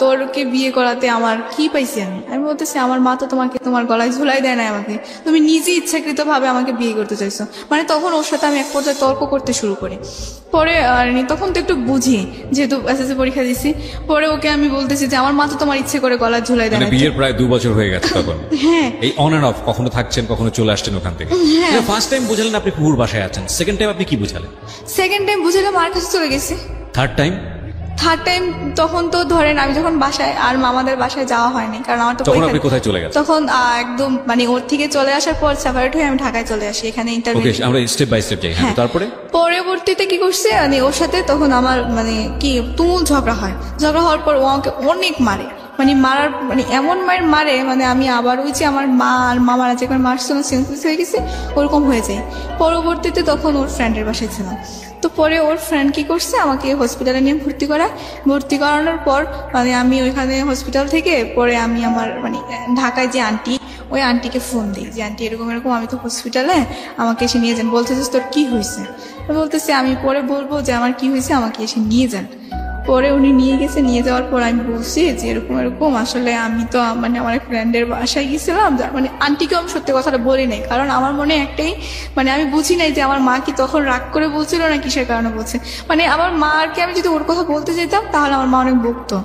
তোরকে বিয়ে করাতে আমার কি পাইছি আমি বলতেছি আমার মা তো তোমাকে তোমার গলায় ঝুলাই দেয় না, আমাকে তুমি নিজে ইচ্ছাকৃত ভাবে আমাকে বিয়ে করতে চাইছো। মানে তখন ওর সাথে আমি এক পর্যায়ে তর্ক করতে শুরু করি। পরে তখন তো একটু বুঝি, যেহেতু এসএসসি পরীক্ষা দিছি। পরে ওকে আমি বলতেছি যে আমার মা তো তোমার ইচ্ছে করে গলায় ঝুলাই দেয় না। বিয়ের প্রায় 2 বছর হয়ে গেছে তখন। হ্যাঁ, এই অন এন্ড অফ, কখনো থাকছেন কখনো চলে আসছেন ওখান থেকে। ফার্স্ট টাইম বুঝালেন আপনি কুকুর বাসায় আছেন, সেকেন্ড টাইম আপনি কি বুঝালেন? সেকেন্ড টাইম বুঝালাম মার কাছে চলে গেছি। থার্ড টাইম তখন তো ধরেন আমি যখন বাসায় আর মামাদের বাসায় যাওয়া হয়নি, কারণ আমার তো তখন আপনি কোথায় চলে গেছেন? তখন একদম মানে ওর থেকে চলে আসার পর সেপারেট হয়ে আমি ঢাকায় চলে আসি, এখানে ইন্টারভিউ। ওকে, আমরা স্টেপ বাই স্টেপ যাই। হ্যাঁ, তারপরে পরবর্তীতে কি করছে মানে ওর সাথে তখন আমার মানে কি তুমুল ঝগড়া হয়। ঝগড়া হওয়ার পর ও আমাকে অনেক মারে, মানে মারার মানে এমন মায়ের মারে মানে আমি আবার ওই যে আমার মা আর মামারা যেখানে মারছিল সেন্সলেস হয়ে গেছে ওরকম হয়ে যায়। পরবর্তীতে তখন ওর ফ্রেন্ডের বাসায় ছিলাম। তো পরে ওর ফ্রেন্ড কি করছে আমাকে হসপিটালে নিয়ে ভর্তি করানোর পর মানে আমি ওইখানে হসপিটাল থেকে পরে আমি আমার মানে ঢাকায় যে আন্টি, ওই আন্টিকে ফোন দিই যে আন্টি এরকম এরকম আমি তো হসপিটালে, আমাকে এসে নিয়ে যান। বলতেছিস তোর কি হয়েছে? বলতেছে আমি পরে বলবো যে আমার কি হয়েছে, আমাকে এসে নিয়ে যান। পরে উনি নিয়ে গেছে, নিয়ে যাওয়ার পর আমি বলছি যে এরকম এরকম আসলে আমি তো মানে আমার ফ্রেন্ডের বাসায় গেছিলাম, মানে আন্টিকেও আমি সত্যি কথাটা বলি নাই, কারণ আমার মনে একটাই মানে আমি বুঝি নাই যে আমার মা কি তখন রাগ করে বলছিল না কিসের কারণে বলছে। মানে আমার মাকে আমি যদি ওর কথা বলতে যেতাম তাহলে আমার মা অনেক বকতো।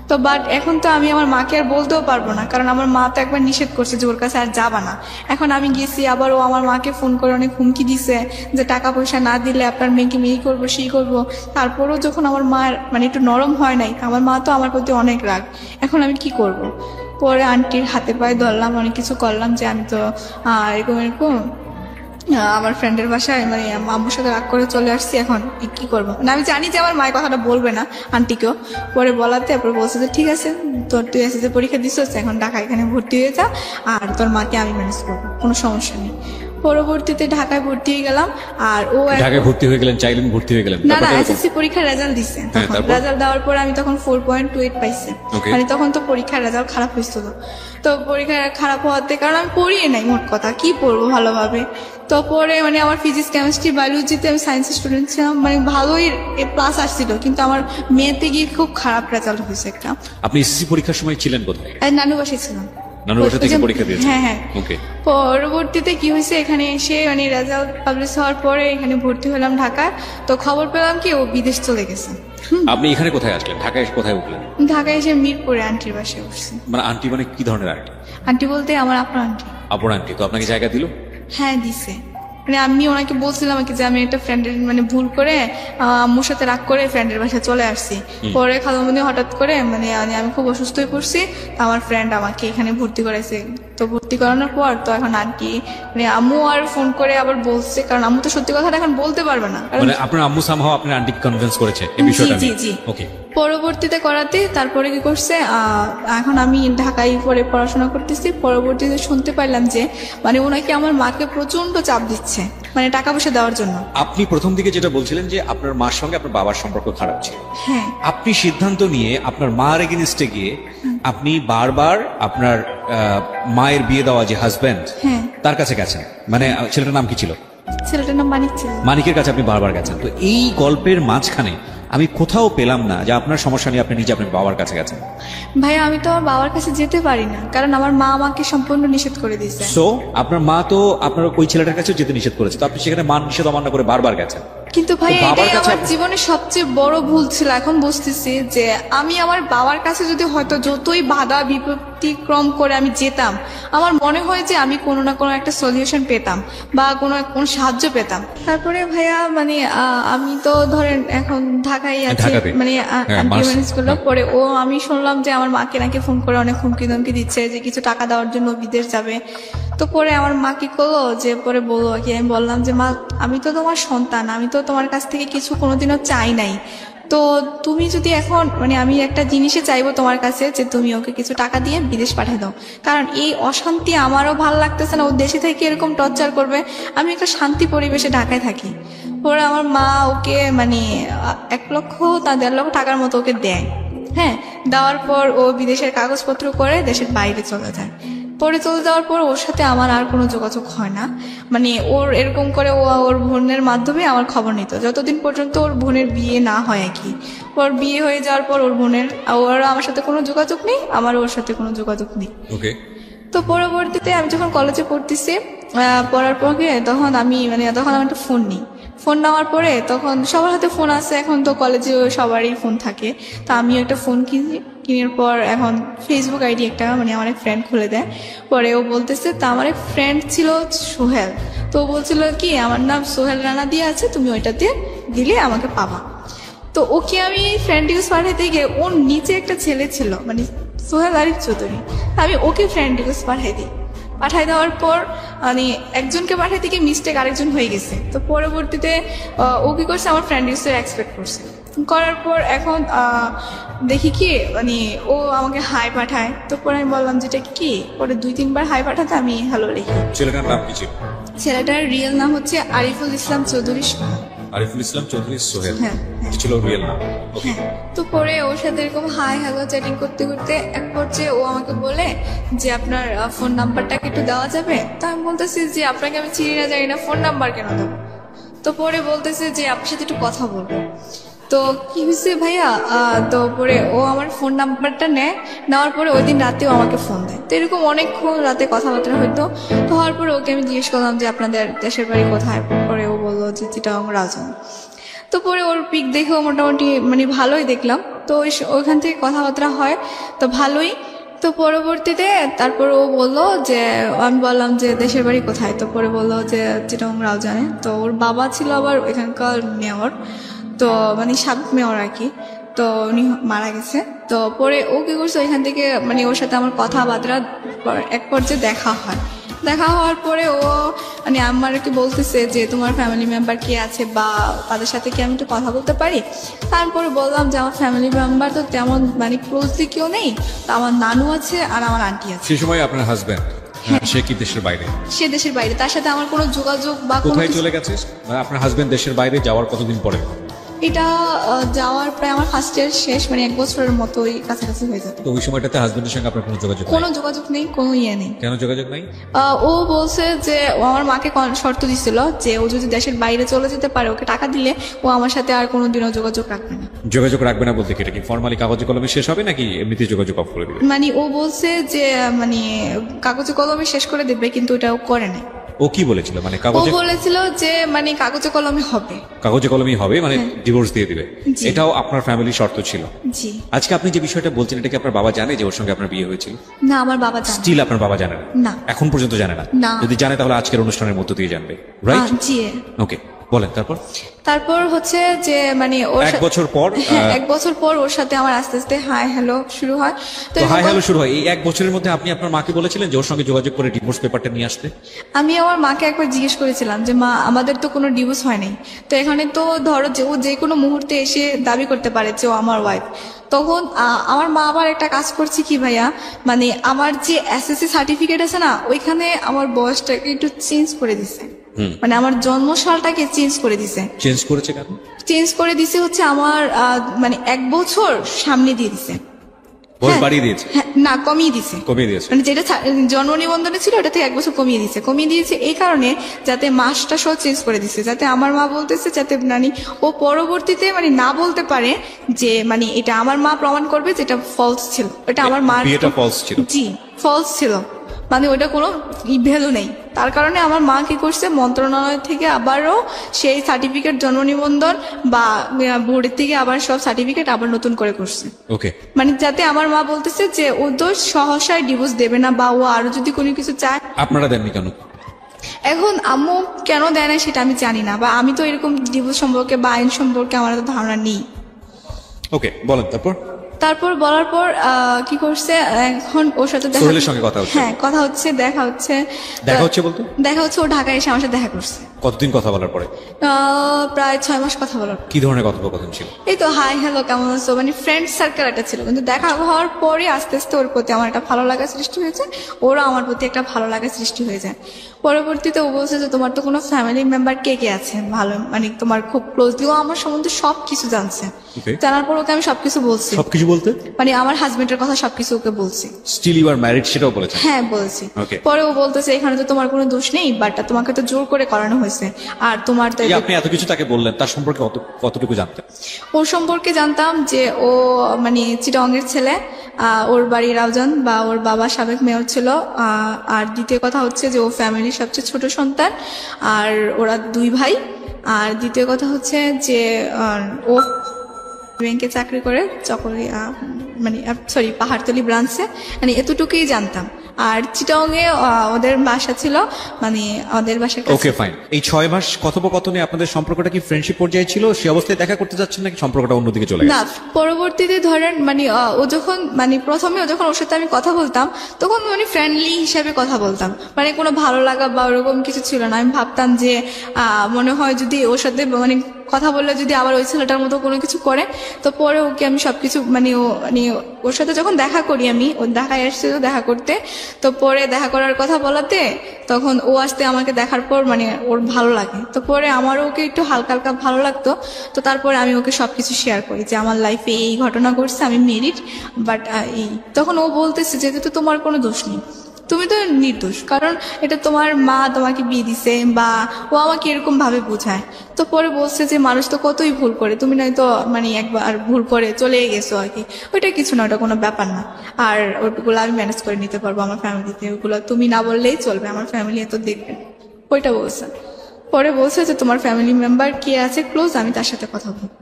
তো বাট এখন তো আমি আমার মাকে আর বলতেও পারবো না, কারণ আমার মা তো একবার নিষেধ করছে যে ওর কাছে আর যাবা না। এখন আমি গেছি, আবার ও আমার মাকে ফোন করে অনেক হুমকি দিছে যে টাকা পয়সা না দিলে আপনার মেয়েকে মেয়ে করবো সেই করবো। তারপরেও যখন আমার মার মানে একটু নরম হয় নাই, আমার মা তো আমার প্রতি অনেক রাগ। এখন আমি কি করব? পরে আন্টির হাতে পায়ে ধরলাম, অনেক কিছু করলাম যে আমি তো এরকম এরকম আমার ফ্রেন্ডের বাসায় মানে আম্মুর সাথে রাগ করে চলে আসছি, এখন কি করবো না। আমি জানি যে আমার মায়ের কথাটা বলবে না আন্টিকেও। পরে বলাতে তারপর বলছে যে ঠিক আছে তুই এসএসসি পরীক্ষা দিচ্ছিস, এখন ঢাকা এখানে ভর্তি হয়ে যা, আর তোর মাকে আমি ম্যানেজ করবো, কোনো সমস্যা নেই। পরবর্তীতে ঢাকায় ভর্তি হয়ে গেলাম। আর ও ঢাকায় ভর্তি হয়ে গেলেন, চাইলেন ভর্তি হয়ে গেলেন, না না ব্যাপারটা এরকম? এসএসসি পরীক্ষার রেজাল্ট দিছে, হ্যাঁ, তারপর? রেজাল্ট দেওয়ার পরে আমি তখন 4.28 পাইছি। Okay. মানে তখন তো পরীক্ষার রেজাল্ট খারাপ হয়েছিল, তো পরীক্ষা খারাপ হওয়াতে কারণ আমি পড়িয়ে নাই মোট কথা, কি পড়বো ভালোভাবে। তো পরে মানে আমার ফিজিক্স কেমিস্ট্রি বায়োলজিতে আমি সায়েন্সের স্টুডেন্ট ছিলাম, মানে ভালোই প্লাস আসছিল, কিন্তু আমার মেয়েতে গিয়ে খুব খারাপ রেজাল্ট হয়েছে একটা। আপনি এসএসসি পরীক্ষার সময় ছিলেন কোথায়? আর নানু বাসায় ছিলাম। নানুর বাসা থেকে পরীক্ষা দিয়েছেন? হ্যাঁ হ্যাঁ। ওকে। পরবর্তীতে কি হয়েছে, এখানে এসে মানে রেজাল্ট পাবলিশ হওয়ার পরে এখানে ভর্তি হলাম ঢাকায়। তো খবর পেলাম কি ও বিদেশ চলে গেছে। আপনি এখানে কোথায় আসলেন? ঢাকায় এসে কোথায় উঠলেন? ঢাকায় এসে মিরপুরে আন্টির বাসায় উঠছি। মানে আন্টি মানে কি ধরনের আন্টি? আন্টি বলতে আমার আপনার আন্টি। আপনার আন্টি তো আপনাকে জায়গা দিল? হ্যাঁ দিছে, মানে আমি ওনাকে বলছিলাম আর কি যে আমি একটা ফ্রেন্ডের মানে ভুল করে আম্মুর সাথে রাগ করে ফ্রেন্ডের বাসায় চলে আসছি। পরে খালামণি হঠাৎ করে মানে আমি খুব অসুস্থ হয়ে পড়ছি, তো আমার ফ্রেন্ড আমাকে এখানে ভর্তি করাইছে। তো ভর্তি করানোর পর তো এখন আন্টি মানে আম্মু আর ফোন করে আবার বলছে, কারণ আম্মু তো সত্যি কথাটা এখন বলতে পারবে না, কারণ মানে আপনার আম্মু সামহাও আপনার আন্টিকে কনভিন্স করেছে এই বিষয়টা জি, নিয়ে? জি। ওকে। পরবর্তীতে করাতে তারপরে কি করছে, এখন আমি ঢাকায় পরে পড়াশোনা করতেছি। পরবর্তীতে শুনতে পারলাম যে মানে ওনাকে আমার মাকে প্রচন্ড চাপ দিচ্ছে, মানে টাকা পয়সা দেওয়ার জন্য। আপনি প্রথম দিকে যেটা বলছিলেন যে আপনার মার সঙ্গে আপনার বাবার সম্পর্ক খারাপ ছিল, হ্যাঁ আপনি সিদ্ধান্ত নিয়ে আপনার মার এগেনিস্টে গিয়ে আপনি বারবার আপনার মায়ের বিয়ে দেওয়া যে হাজবেন্ড হ্যাঁ। তার কাছে গেছেন। মানে ছেলেটার নাম কি ছিল? ছেলেটার নাম মানিক ছিল। মানিকের কাছে আপনি বারবার গেছেন। তো এই গল্পের মাঝখানে আমি কোথাও পেলাম না যে আপনার সমস্যা নিয়ে আপনি নিজে আপনার বাবার কাছে গেছেন। ভাইয়া আমি তো আমার বাবার কাছে যেতে পারি না, কারণ আমার মা আমাকে সম্পূর্ণ নিষেধ করে দিয়েছে। সো আপনার মা তো আপনার ওই ছেলেটার কাছেও যেতে নিষেধ করেছে, তো আপনি সেখানে মান নিষেধ অমান্য করে বারবার গেছেন। কিন্তু ভাই তো বাবার এটাই কাছে আমার জীবনের সবচেয়ে বড় ভুল ছিল। এখন বুঝতেছি যে আমি আমার বাবার কাছে যদি হয়তো যতই বাধা বিপত্তিক্রম করে আমি যেতাম, আমার মনে হয় যে আমি কোনো না কোনো একটা সলিউশন পেতাম বা কোনো সাহায্য পেতাম। তারপরে ভাইয়া মানে আমি তো ধরেন এখন ঢাকায় আছি, ঢাকাতে? মানে হ্যাঁ, আন্টি মাস- ম্যানেজ করলো। পরে আমি শুনলাম যে আমার মাকে নাকি ফোন করে অনেক হুমকি ধমকি দিচ্ছে যে কিছু টাকা দেওয়ার জন্য বিদেশ যাবে। তো পরে আমার মা কি করলো যে পরে বললো কি, আমি বললাম যে মা আমি তো তোমার সন্তান, আমি তো তোমার কাছ থেকে কিছু কোনোদিনও চাই নাই, তো তুমি যদি এখন মানে আমি একটা জিনিসে চাইবো তোমার কাছে যে তুমি ওকে কিছু টাকা দিয়ে বিদেশ পাঠিয়ে দাও, কারণ এই অশান্তি আমারও ভালো লাগতেছে না, ও দেশে থেকে এরকম টর্চার করবে, আমি একটা শান্তি পরিবেশে ঢাকায় থাকি। পরে আমার মা ওকে মানে 1 লক্ষ তা 1.5 লক্ষ টাকার মতো ওকে দেয়। হ্যাঁ, দেওয়ার পর ও বিদেশের কাগজপত্র করে দেশের বাইরে চলে যায়। পরে চলে যাওয়ার পর ওর সাথে আমার আর কোনো যোগাযোগ হয় না, মানে ওর এরকম করে ও ওর বোনের মাধ্যমে আমার খবর নিত যতদিন পর্যন্ত ওর বোনের বিয়ে না হয় আর কি। ওর বিয়ে হয়ে যাওয়ার পর ওর বোনের ওর আমার সাথে কোনো যোগাযোগ নেই, আমার ওর সাথে কোনো যোগাযোগ নেই। ওকে। তো পরবর্তীতে আমি যখন কলেজে পড়তেছি, পড়ার পরে তখন আমি একটা ফোন নিই। ফোন নেওয়ার পরে তখন সবার হাতে ফোন আছে, এখন তো কলেজে সবারই ফোন থাকে। তো আমি একটা ফোন কিনার পর এখন ফেসবুক আইডি একটা মানে আমার এক ফ্রেন্ড খুলে দেয়। পরে ও বলতেছে, তা আমার এক ফ্রেন্ড ছিল সোহেল, তো ও বলছিল কি আমার নাম সোহেল রানা দিয়ে আছে, তুমি ওইটাতে দিলে আমাকে পাবা। তো ওকে আমি ফ্রেন্ড ইউজ পাঠাইতে গিয়ে ওর নিচে একটা ছেলে ছিল মানে সোহেল আরিফ চৌধুরী, আমি ওকে ফ্রেন্ড রিকোয়েস্ট পাঠাই দেওয়ার পর মানে একজনকে পাঠাইতে গিয়ে মিস্টেক আরেকজন হয়ে গেছে। তো পরবর্তীতে ও কি করছে, আমার ফ্রেন্ড রিকোয়েস্ট এক্সপেক্ট করছে, করার পর এখন দেখি কি মানে ও আমাকে হাই পাঠায়। তো পরে আমি বললাম যেটা কি, পরে 2-3 বার হাই পাঠাতে আমি হ্যালো লিখি। ছেলেটার নাম কি ছিল? ছেলেটার রিয়েল নাম হচ্ছে আরিফুল ইসলাম চৌধুরী সোহেল। আরিফুল ইসলাম চৌধুরী সোহেল, হ্যাঁ, হ্যাঁ। ছিল রিয়েল নাম। ওকে। হ্যাঁ, তো পরে ওর সাথে এরকম হাই হ্যালো চ্যাটিং করতে করতে এক পর্যায়ে ও আমাকে বলে যে আপনার ফোন নাম্বারটাকে একটু দেওয়া যাবে। তো আমি বলতেছি যে আপনাকে আমি চিনি না জানি না, ফোন নাম্বার কেন দেবো। তো পরে বলতেছে যে আপনার সাথে একটু কথা বলবো। তো কি হয়েছে ভাইয়া, তো পরে ও আমার ফোন নাম্বারটা নেওয়ার পরে ওই দিন রাতেও আমাকে ফোন দেয়। তো এরকম অনেকক্ষণ রাতে কথাবার্তা হইতো। তো হওয়ার পরে ওকে আমি জিজ্ঞেস করলাম যে আপনাদের দেশের বাড়ি কোথায়। পরে ও বললো যে চিটাগাং রাজধানী। তো পরে ওর পিক দেখেও মোটামুটি মানে ভালোই দেখলাম। তো ওইখান থেকে কথাবার্তা হয় তো ভালোই। তো পরবর্তীতে তারপর ও বললো যে, আমি বললাম যে দেশের বাড়ি কোথায়। তো পরে বললো যে চিটাগাং রাজধানী। তো ওর বাবা ছিল আবার ওইখানকার মেয়র, তো মানে সাবেক মেয়র আর কি। তো উনি মারা গেছে। তো পরে ও কি করছে, ওইখান থেকে মানে ওর সাথে আমার কথাবার্তা এক পর্যায়ে দেখা হওয়ার পরে ও মানে আমার কি বলতেছে যে তোমার ফ্যামিলি মেম্বার কে আছে বা তাদের সাথে কি আমি একটু কথা বলতে পারি। তারপরে বললাম যে আমার ফ্যামিলি মেম্বার তো তেমন মানে ক্লোজলি কেউ নেই, তো আমার নানু আছে আর আমার আন্টি আছে। সেই সময় আপনার হাজবেন্ড সে কি দেশের বাইরে? সে দেশের বাইরে, তার সাথে আমার কোনো যোগাযোগ বা কোনো কোথায় কিছু- চলে গেছে? মানে আপনার হাজবেন্ড দেশের বাইরে যাওয়ার কতদিন পরে? এটা যাওয়ার প্রায় আমার ফার্স্ট ইয়ার শেষ, মানে 1 বছরের মতোই কাছাকাছি হয়ে যাবে। তো ওই সময়টাতে হাজবেন্ডের সঙ্গে আপনার কোনো যোগাযোগ কোনো নেই? যোগাযোগ নেই, কোনো ইয়ে নেই। কেন যোগাযোগ নাই? ও বলছে যে ও আমার মাকে শর্ত দিছিল যে ও যদি দেশের বাইরে চলে যেতে পারে, ওকে টাকা দিলে ও আমার সাথে আর কোনোদিনও যোগাযোগ রাখবে না। যোগাযোগ রাখবে না বলতে কি এটা কি ফর্মালি কাগজে কলমে শেষ হবে নাকি এমনিতে যোগাযোগ অফ করে দিবে? মানে ও বলছে যে মানে কাগজে কলমে শেষ করে দেবে, কিন্তু এটা ও করে নাই। ও কি বলেছিল? মানে ও কাগজে বলেছিল যে মানে কাগজে কলমে হবে। কাগজে কলমেই হবে, মানে ডিভোর্স দিয়ে দিবে। জি। এটাও আপনার ফ্যামিলির শর্ত ছিল? জি আজকে আপনি যে বিষয়টা বলছেন এটা কি আপনার বাবা জানে যে ওর সঙ্গে আপনার বিয়ে হয়েছিল? না, আমার বাবা জানে স্টিল আপনার বাবা জানে না? না। এখন পর্যন্ত জানে না? না। যদি জানে তাহলে আজকের অনুষ্ঠানের মধ্য দিয়ে জানবে, রাইট? জি। ওকে, বলেন তারপর। তারপর হচ্ছে যে মানে ওর 1 বছর পর হ্যাঁ, 1 বছর পর ওর সাথে আমার আস্তে আস্তে হাই হ্যালো শুরু হয়। তো তো হাই এরকম- হ্যালো শুরু হয়। এই 1 বছরের মধ্যে আপনি আপনার মাকে বলেছিলেন যে ওর সঙ্গে যোগাযোগ করে ডিভোর্স পেপারটা নিয়ে আসতে? আমি আমার মাকে একবার জিজ্ঞেস করেছিলাম যে মা, আমাদের তো কোনো ডিভোর্স হয় নাই, তো এখানে তো ধরো যে ও যে কোনো মুহূর্তে এসে দাবি করতে পারে যে ও আমার ওয়াইফ। তখন আমার মা আবার একটা কাজ করছে কি ভাইয়া, মানে আমার যে এসএসসি সার্টিফিকেট আছে না, ওইখানে আমার বয়সটাকে একটু চেঞ্জ করে দিছে। মানে আমার জন্ম সালটাকে চেঞ্জ করে দিছে। চেঞ্জ করেছে কেন? চেঞ্জ করে দিছে হচ্ছে আমার মানে 1 বছর সামনে দিয়ে দিছে। বয়স হ্যাঁ। বাড়িয়ে দিয়েছে? হ্যাঁ, না, কমিয়ে দিছে। কমিয়ে দিয়েছে? মানে যেটা জন্ম নিবন্ধনে ছিল ওটা থেকে 1 বছর কমিয়ে দিয়েছে এই কারণে যাতে মাসটা সহ চেঞ্জ করে দিছে, যাতে আমার মা বলতেছে যাতে মানে ও পরবর্তীতে মানে না বলতে পারে যে মানে এটা আমার মা প্রমাণ করবে যে এটা ফলস ছিল, এটা আমার মার বিয়েটা false ছিল? জি, ফলস ছিল, মানে ওটা কোনো ভ্যালু নেই। তার কারণে আমার মা কি করছে, মন্ত্রণালয় থেকে আবারও সেই সার্টিফিকেট জন্ম নিবন্ধন বা বোর্ডের থেকে আবার সব সার্টিফিকেট আবার নতুন করে করছে। ওকে। মানে যাতে আমার মা বলতেছে যে ও তো সহসায় ডিভোর্স দেবে না, বা ও আরো যদি কোনো কিছু চায়। আপনারা দেননি কেন? এখন আম্মু কেন দেয় না সেটা আমি জানি না, বা আমি তো এরকম ডিভোর্স সম্পর্কে বা আইন সম্পর্কে আমার তো ধারণা নেই। ওকে, বলেন তারপর। তারপর বলার পর কি করছে, এখন ওর সাথে সোহেলের সঙ্গে কথা হচ্ছে? হ্যাঁ, কথা হচ্ছে, দেখা হচ্ছে। দেখা হচ্ছে বলতে? দেখা হচ্ছে, ও ঢাকায় এসে আমার সাথে দেখা করছে। কতদিন কথা বলার পরে? প্রায় 6 মাস কথা বলার পর। কি ধরনের কথোপকথন ছিল? এই তো হাই হ্যালো কেমন আছো, মানে ফ্রেন্ড সার্কেল একটা ছিল, কিন্তু দেখা হওয়ার পরে আস্তে আস্তে ওর প্রতি আমার একটা ভালো লাগা সৃষ্টি হয়েছে, ওরা আমার প্রতি একটা ভালো লাগা সৃষ্টি হয়ে যায়। পরবর্তীতে ও বলছে যে তোমার তো কোনো ফ্যামিলি মেম্বার কে কে আছে ভালো, মানে তোমার খুব ক্লোজলি, ও আমার সম্বন্ধে সবকিছু জানছে। Okay. জানার পর ওকে আমি সবকিছু বলছি, সবকিছু বলতে? মানে আমার হাজবেন্ডের কথা সবকিছু ওকে বলছি। স্টিল ইউ আর ম্যারিড সেটাও বলেছেন? হ্যাঁ, বলছি। Okay. পরে ও বলতেছে এখানে তো তোমার কোনো দোষ নেই, বাট তোমাকে তো জোর করে করানো হয়েছে, আর তোমার তো এই আপনি এত কিছু তাকে বললেন, তার সম্পর্কে কতটুকু জানতেন? ওর সম্পর্কে জানতাম যে ও মানে চিটাগংয়ের ছেলে, ওর বাড়ি রাউজান, বা ওর বাবা সাবেক মেয়র ছিল। আর দ্বিতীয় কথা হচ্ছে যে ও ফ্যামিলির সবচেয়ে ছোট সন্তান, আর ওরা 2 ভাই। আর দ্বিতীয় কথা হচ্ছে যে ও ব্যাংকে চাকরি করে, মানে সরি পাহাড়তলি ব্রাঞ্চে, মানে এতটুকুই জানতাম। আর চিটাগংয়ে ওদের বাসা ছিল, মানে ওদের বাসার কাছে। ওকে, ফাইন। এই 6 মাস কথোপকথনে আপনাদের সম্পর্কটা কি ফ্রেন্ডশিপ পর্যায়ে ছিল? সে অবস্থায় দেখা করতে যাচ্ছেন নাকি সম্পর্কটা অন্যদিকে চলে না, গেছে? পরবর্তীতে ধরেন মানে ও যখন মানে প্রথমে ও যখন ওর সাথে আমি কথা বলতাম, তখন মানে ফ্রেন্ডলি হিসাবে কথা বলতাম, মানে কোনো ভালো লাগা বা ওরকম কিছু ছিল না। আমি ভাবতাম যে মনে হয় যদি ওর সাথে মানে কথা বললে যদি আবার ওই ছেলেটার মতো কোনো কিছু করে, তো পরে ওকে আমি সবকিছু মানে ওর সাথে যখন দেখা করি, আমি ও ঢাকায় এসেছিল দেখা করতে, তো পরে দেখা করার কথা বলাতে তখন ও আসতে আমাকে দেখার পর মানে ওর ভালো লাগে, তো পরে আমারও ওকে একটু হালকা হালকা ভালো লাগতো। তো তারপরে আমি ওকে সবকিছু শেয়ার করি যে আমার লাইফে এই ঘটনা ঘটছে, আমি মেরিড, বাট এই তখন ও বলতেছে যে তো তোমার কোনো দোষ নেই, তুমি তো নির্দোষ, কারণ এটা তোমার মা তোমাকে বিয়ে দিছে, বা ও আমাকে এরকম ভাবে বোঝায়। তো পরে বলছে যে মানুষ তো কতই ভুল করে, তুমি নয়তো মানে একবার ভুল করে চলে গেছো আর কি, ওইটা কিছু না, ওটা কোনো ব্যাপার না, আর ওইগুলো আমি ম্যানেজ করে নিতে পারবো আমার ফ্যামিলিতে, ওগুলো তুমি না বললেই চলবে, আমার ফ্যামিলি এত দেখবে, ওইটা বলছে। পরে বলছে যে তোমার ফ্যামিলি মেম্বার কে আছে ক্লোজ, আমি তার সাথে কথা বলবো।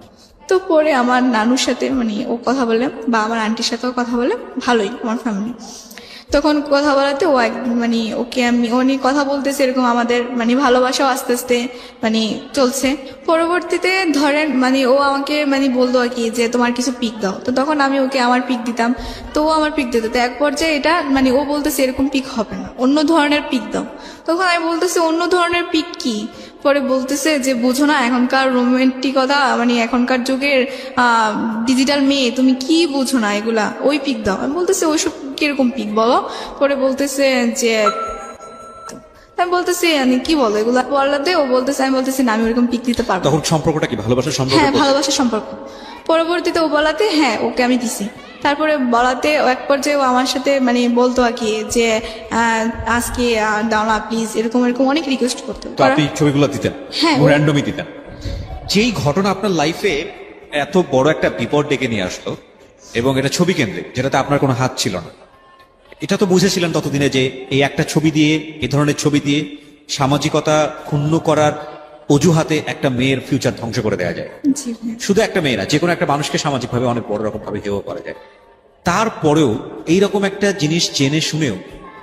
তো পরে আমার নানুর সাথে মানে ও কথা বলে, বা আমার আন্টির সাথেও কথা বলে, ভালোই আমার ফ্যামিলি। তখন কথা বলাতে ও মানে ওকে আমি ও নিয়ে কথা বলতেছে, এরকম আমাদের মানে ভালোবাসাও আস্তে আস্তে মানে চলছে। পরবর্তীতে ধরেন মানে ও আমাকে মানে বলতো আর কি যে তোমার কিছু পিক দাও, তো তখন আমি ওকে আমার পিক দিতাম, তো ও আমার পিক দিত। তো এক পর্যায়ে এটা মানে ও বলতেছে এরকম পিক হবে না, অন্য ধরনের পিক দাও। তখন আমি বলতেছি অন্য ধরনের পিক কি? পরে বলতেছে যে বুঝো না এখনকার রোমান্টিকতা, মানে এখনকার যুগের ডিজিটাল মেয়ে, তুমি কি বুঝো না এগুলা, ওই পিক দাও। আমি বলতেছে ওইসব কিরকম পিক বলো? পরে বলতেছে যে আমি বলতেছি কি বলো এগুলা বলাতে, ও বলতেছে, আমি বলতেছি না আমি ওরকম পিক দিতে পারবো না। তখন সম্পর্কটা কি ভালোবাসার সম্পর্ক? হ্যাঁ, ভালোবাসার সম্পর্ক। পরবর্তীতে ও বলাতে হ্যাঁ ওকে আমি দিছি। তারপরে বলাতে ও এক পর্যায়ে ও আমার সাথে বলতো আর কি যে আজকে দাও না প্লিজ, এরকম এরকম অনেক রিকোয়েস্ট করতো। তো আপনি ছবিগুলো দিতেন? হ্যাঁ, র্যান্ডমই দিতেন। যেই ঘটনা আপনার লাইফে এত বড় একটা বিপদ ডেকে নিয়ে আসলো এবং এটা ছবি কেন্দ্রিক, যেটাতে আপনার কোনো হাত ছিল না, এটা তো বুঝেছিলেন ততদিনে যে এই একটা ছবি দিয়ে, এই ধরনের ছবি দিয়ে সামাজিকতা ক্ষুণ্ণ করার অজুহাতে একটা মেয়ের ফিউচার ধ্বংস করে দেওয়া যায়। জি ভাইয়া। শুধু একটা মেয়ে না, যে কোনো একটা মানুষকে সামাজিকভাবে অনেক বড় রকম ভাবে হেয় করা যায়। তারপরেও এইরকম একটা জিনিস জেনে শুনেও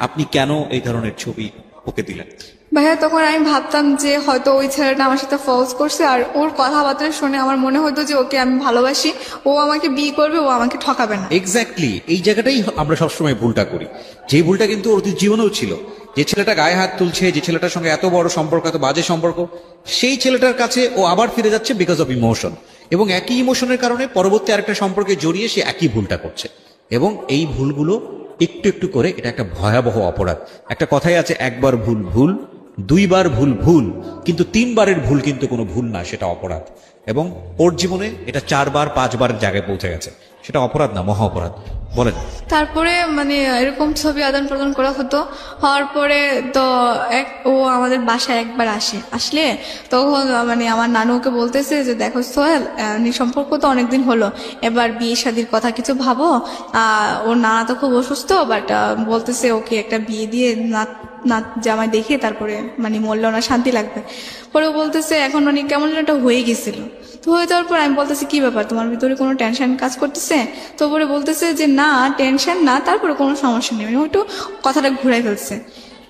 আপনি কেন এই ধরনের ছবি ওকে দিলেন? ভাইয়া তখন আমি ভাবতাম যে হয়তো ওই ছেলেটা আমার সাথে ফলস করছে, আর ওর কথাবার্তা শুনে আমার মনে হতো যে ওকে আমি ভালোবাসি, ও আমাকে বিয়ে করবে, ও আমাকে ঠকাবে না। এক্স্যাক্টলি এই জায়গাটাই আমরা সবসময় ভুলটা করি, যে ভুলটা কিন্তু ওর জীবনেও ছিল। যে ছেলেটা গায়ে হাত তুলছে, যে ছেলেটার সঙ্গে এত বড় সম্পর্ক, এত বাজে সম্পর্ক, সেই ছেলেটার কাছে ও আবার ফিরে যাচ্ছে বিকজ অফ ইমোশন, এবং একই ইমোশনের কারণে পরবর্তী আরেকটা সম্পর্কে জড়িয়ে সে একই ভুলটা করছে। এবং এই ভুলগুলো একটু একটু করে এটা একটা ভয়াবহ অপরাধ। একটা কথাই আছে, একবার ভুল ভুল, দুইবার ভুল ভুল, কিন্তু তিনবারের ভুল কিন্তু কোনো ভুল না, সেটা অপরাধ। এবং ওর জীবনে এটা 4বার 5বারের জায়গায় পৌঁছে গেছে, সেটা অপরাধ না, মহা অপরাধ। বলেন। তারপরে এরকম ছবি আদান প্রদান করা হতো। হওয়ার পরে তো ও আমাদের বাসায় একবার আসলে তখন আমার নানু ওকে বলতেছে যে দেখো সোহেল, সম্পর্ক তো অনেকদিন হলো, এবার বিয়ে শাদীর কথা কিছু ভাবো। ওর নানা তো খুব অসুস্থ, বাট বলতেছে ওকে একটা বিয়ে দিয়ে নাত জামাই দেখে তারপরে মরলে ওনার শান্তি লাগবে। পরে ও বলতেছে এখন কেমন যেন একটা হয়ে গেছিল। তো হয়ে যাওয়ার পর আমি বলতেছি কি ব্যাপার, তোমার ভিতরে কোনো টেনশন কাজ করতেছে? তো পরে বলতেছে যে না টেনশন না, তারপরে কোনো সমস্যা নেই, একটু কথাটা ঘুরাই ফেলছে।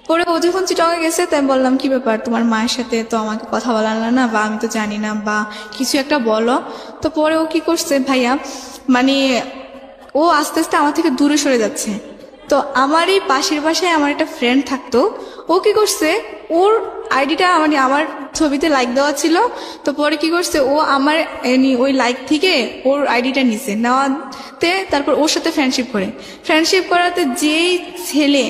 পরে ও যখন চিটকে গেছে তাই বললাম কি ব্যাপার, তোমার মায়ের সাথে তো আমাকে কথা বলালো না, বা আমি তো জানি না, বা কিছু একটা বলো। তো পরে ও কি করছে ভাইয়া, ও আস্তে আস্তে আমার থেকে দূরে সরে যাচ্ছে। তো আমার এই পাশের বাসায় আমার একটা ফ্রেন্ড থাকতো, ও কি করছে, ওর আইডিটা আমার ছবিতে লাইক দেওয়া ছিল। তো পরে কি করছে, ও আমার ওই লাইক থেকে ওর আইডিটা নিছে, নেওয়াতে তারপর ওর সাথে ফ্রেন্ডশিপ করাতে যেই ছেলে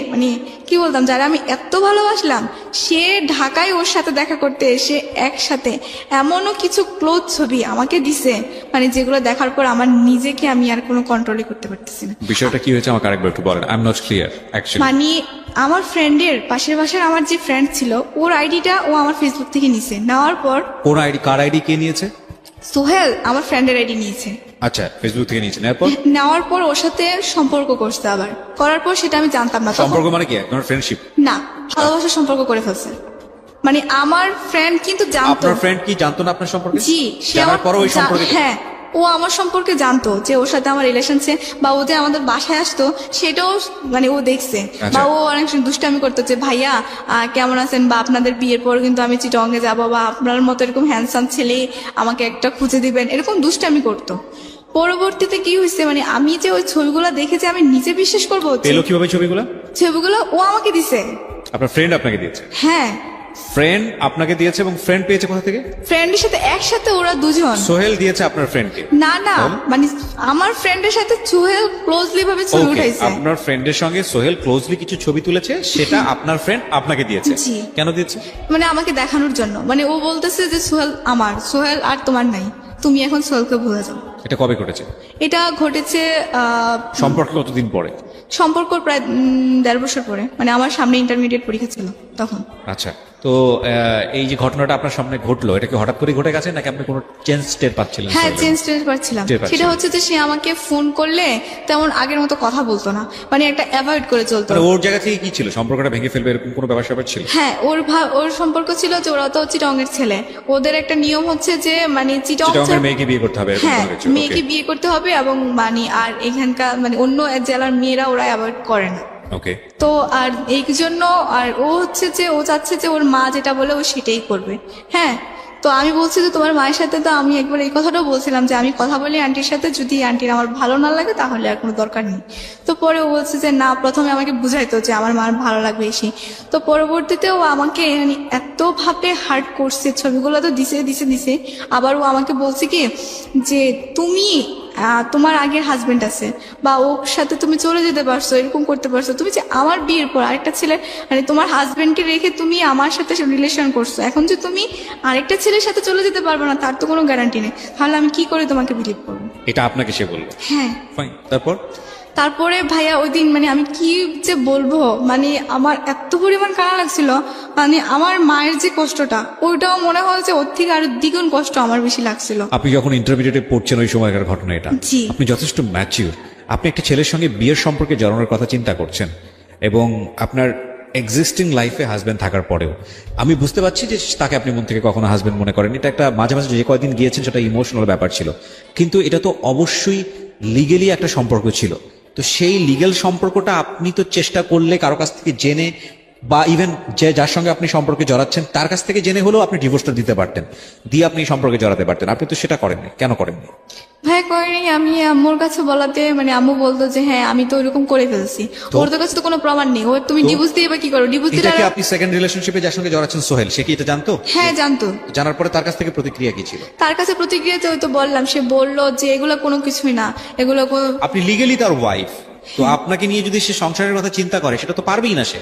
কি বলতাম, যারা আমি এত ভালোবাসলাম, সে ঢাকায় ওর সাথে দেখা করতে এসে একসাথে এমনও কিছু ক্লোজ ছবি আমাকে দিছে, যেগুলো দেখার পর আমার নিজেকে আমি আর কোনো কন্ট্রোলই করতে পারতেছি না। বিষয়টা কি হয়েছে আমাকে আরেকবার একটু বলেন, I am not clear actually. আমার ফ্রেন্ডের পাশের বাসার আমার যে ফ্রেন্ড ছিল, ওর আইডিটা ও আমার ফেসবুক থেকে নিছে। নেওয়ার পর ওর আইডি, কার আইডি কে নিয়েছে? সোহেল আমার ফ্রেন্ডের আইডি নিয়েছে। আচ্ছা, ফেসবুক থেকে নিয়েছে। নেওয়ার পর ওর সাথে সম্পর্ক করছে, আবার করার পর সেটা আমি জানতাম না। সম্পর্ক কি একদম ফ্রেন্ডশিপ? না, ভালোবাসার সম্পর্ক করে ফেলছে। আমার ফ্রেন্ড কিন্তু জানতো। আপনার ফ্রেন্ড কি জানতো না আপনার সম্পর্কে? জি, সে জানার পরও ওই সম্পর্কে? হ্যাঁ, ও আমার সম্পর্কে জানতো, যে ওর সাথে আমার রিলেশন ছে, বা ও যে আমাদের বাসায় আসতো সেটাও ও দেখছে। বা ও অনেক দুষ্টামি করতো যে ভাইয়া কেমন আছেন, বা আপনাদের বিয়ের পর কিন্তু আমি চিটংয়ে যাবো, বা আপনার মতো এরকম হ্যান্ডসাম ছেলে আমাকে একটা খুঁজে দিবেন, এরকম দুষ্টামি করতো। পরবর্তীতে কি হয়েছে, আমি যে ওই ছবিগুলো দেখেছি আমি নিজে বিশ্বাস করবো। পেলো কিভাবে ছবিগুলো ও আমাকে দিছে। আপনার ফ্রেন্ড আপনাকে দিয়েছে? হ্যাঁ, ফ্রেন্ড আপনাকে দিয়েছে। এবং ফ্রেন্ড পেয়েছে কোথা থেকে? ফ্রেন্ডের সাথে একসাথে ওরা দুজন। সোহেল দিয়েছে আপনার ফ্রেন্ডকে? না, আমার ফ্রেন্ডের সাথে সোহেল ক্লোজলি ভাবে ছবি উঠাইছে। আপনার ফ্রেন্ডের সঙ্গে সোহেল ক্লোজলি কিছু ছবি তুলেছে, সেটা আপনার ফ্রেন্ড আপনাকে দিয়েছে। কেন দিয়েছে? আমাকে দেখানোর জন্য। ও বলতেছে যে সোহেল আর তোমার নাই, তুমি এখন সোহেলকে ভুলে যাও। এটা কবে ঘটেছে? এটা ঘটেছে সম্পর্ক কতদিন পরে? সম্পর্ক প্রায় 1.5 বছর পরে। আমার সামনে ইন্টারমিডিয়েট পরীক্ষা ছিল তখন। আচ্ছা, তো এই যে ঘটনাটা আপনার সামনে ঘটলো, এটা কি হঠাৎ করে ঘটে গেছে, নাকি আপনি কোনো চেঞ্জ টের পাচ্ছিলেন? হ্যাঁ, চেঞ্জ টের পাচ্ছিলাম। সেটা হচ্ছে যে সে আমাকে ফোন করলে তেমন আগের মতো কথা বলতো না, একটা অ্যাভয়েড করে চলতো। ওর জায়গা থেকে কি ছিল, সম্পর্কটা ভেঙে ফেলবে এরকম কোনো ব্যাপার ছিল? হ্যাঁ, ওর সম্পর্ক ছিল যে ওরা তো চিটংয়ের ছেলে, ওদের একটা নিয়ম হচ্ছে যে চিটংয়ের মেয়েকে বিয়ে করতে হবে। হ্যাঁ, মেয়েকে বিয়ে করতে হবে, এবং আর এখানকার অন্য জেলার মেয়েরা ওরা অ্যাভয়েড করে না। তো আর এই জন্য আর ও হচ্ছে যে ও চাচ্ছে যে ওর মা যেটা বলে ও সেটাই করবে। হ্যাঁ, তো আমি বলছি যে তোমার মায়ের সাথে তো আমি একবার এই কথাটাও বলছিলাম যে আমি কথা বলি আন্টির সাথে, যদি আন্টির আমার ভালো না লাগে তাহলে আর কোনো দরকার নেই। তো পরে ও বলছে যে না, প্রথমে আমাকে বুঝাইতো যে আমার মার ভালো লাগবে এসে। তো পরবর্তীতে ও আমাকে এত ভাবে হার্ট করছে, ছবিগুলো তো দিছে। আবার ও আমাকে বলছে কি যে তুমি তোমার আগের হাজবেন্ড আছে বা ওর সাথে তুমি চলে যেতে পারছো, এরকম করতে পারছো, তুমি যে আমার বিয়ের পর আরেকটা ছেলে মানে তোমার হাজবেন্ডকে রেখে তুমি আমার সাথে রিলেশন করছো, এখন যে তুমি আরেকটা ছেলের সাথে চলে যেতে পারবে না তার তো কোনো গ্যারান্টি নেই, তাহলে আমি কি করে তোমাকে বিলিভ করবো? এটা আপনাকে সে বললো? হ্যাঁ। ফাইন, তারপর? তারপরে ভাইয়া ওই দিন মানে আমি কি যে বলবো, মানে আমার এত পরিমাণ কান্না লাগছিল, মানে আমার মায়ের যে কষ্টটা ওইটাও মনে হয় যে ওর থেকে আরো দ্বিগুণ কষ্ট আমার বেশি লাগছিল। আপনি যখন ইন্টারমিডিয়েটে পড়ছেন ওই সময়কার ঘটনা এটা, জি। আপনি যথেষ্ট ম্যাচিউর, আপনি একটা ছেলের সঙ্গে বিয়ের সম্পর্কে জড়ানোর কথা চিন্তা করছেন এবং আপনার এক্সিস্টিং লাইফে হাজবেন্ড থাকার পরেও আমি বুঝতে পারছি যে তাকে আপনি মন থেকে কখনো হাজবেন্ড মনে করেন। এটা একটা মাঝে মাঝে যে কয়েকদিন গিয়েছেন সেটা ইমোশনাল ব্যাপার ছিল, কিন্তু এটা তো অবশ্যই লিগেলি একটা সম্পর্ক ছিল। তো সেই লিগ্যাল সম্পর্কটা আপনি তো চেষ্টা করলে কারো কাছ থেকে জেনে বা ইভেন যে যার সঙ্গে আপনি সম্পর্কে জড়াচ্ছেন তার কাছ থেকে জেনে হলেও আপনি ডিভোর্সটা দিতে পারতেন, দিয়ে আপনি সম্পর্কে জড়াতে পারতেন। আপনি তো সেটা করেননি, কেন করেননি? ভাই করিনি। আমি আম্মুর কাছে বলাতে মানে আম্মু বলতো যে হ্যাঁ আমি তো ওইরকম করে ফেলছি, ওর তো কাছে তো কোনো প্রমাণ নেই, ওর তুমি ডিভোর্স দিয়ে বা কি করো? ডিভোর্স এটা কি দিলে আপনি সেকেন্ড রিলেশনশিপে যার সঙ্গে জড়াচ্ছেন সোহেল, সে কি এটা জানতো? হ্যাঁ জানতো। জানার পরে তার কাছ থেকে প্রতিক্রিয়া কি ছিল? তার কাছে প্রতিক্রিয়াতে ওই তো বললাম, সে বললো যে এগুলো কোনো কিছুই না, এগুলো আপনি লিগেলি তার ওয়াইফ, তো আপনাকে নিয়ে যদি সে সংসারের কথা চিন্তা করে সেটা তো পারবেই না সে।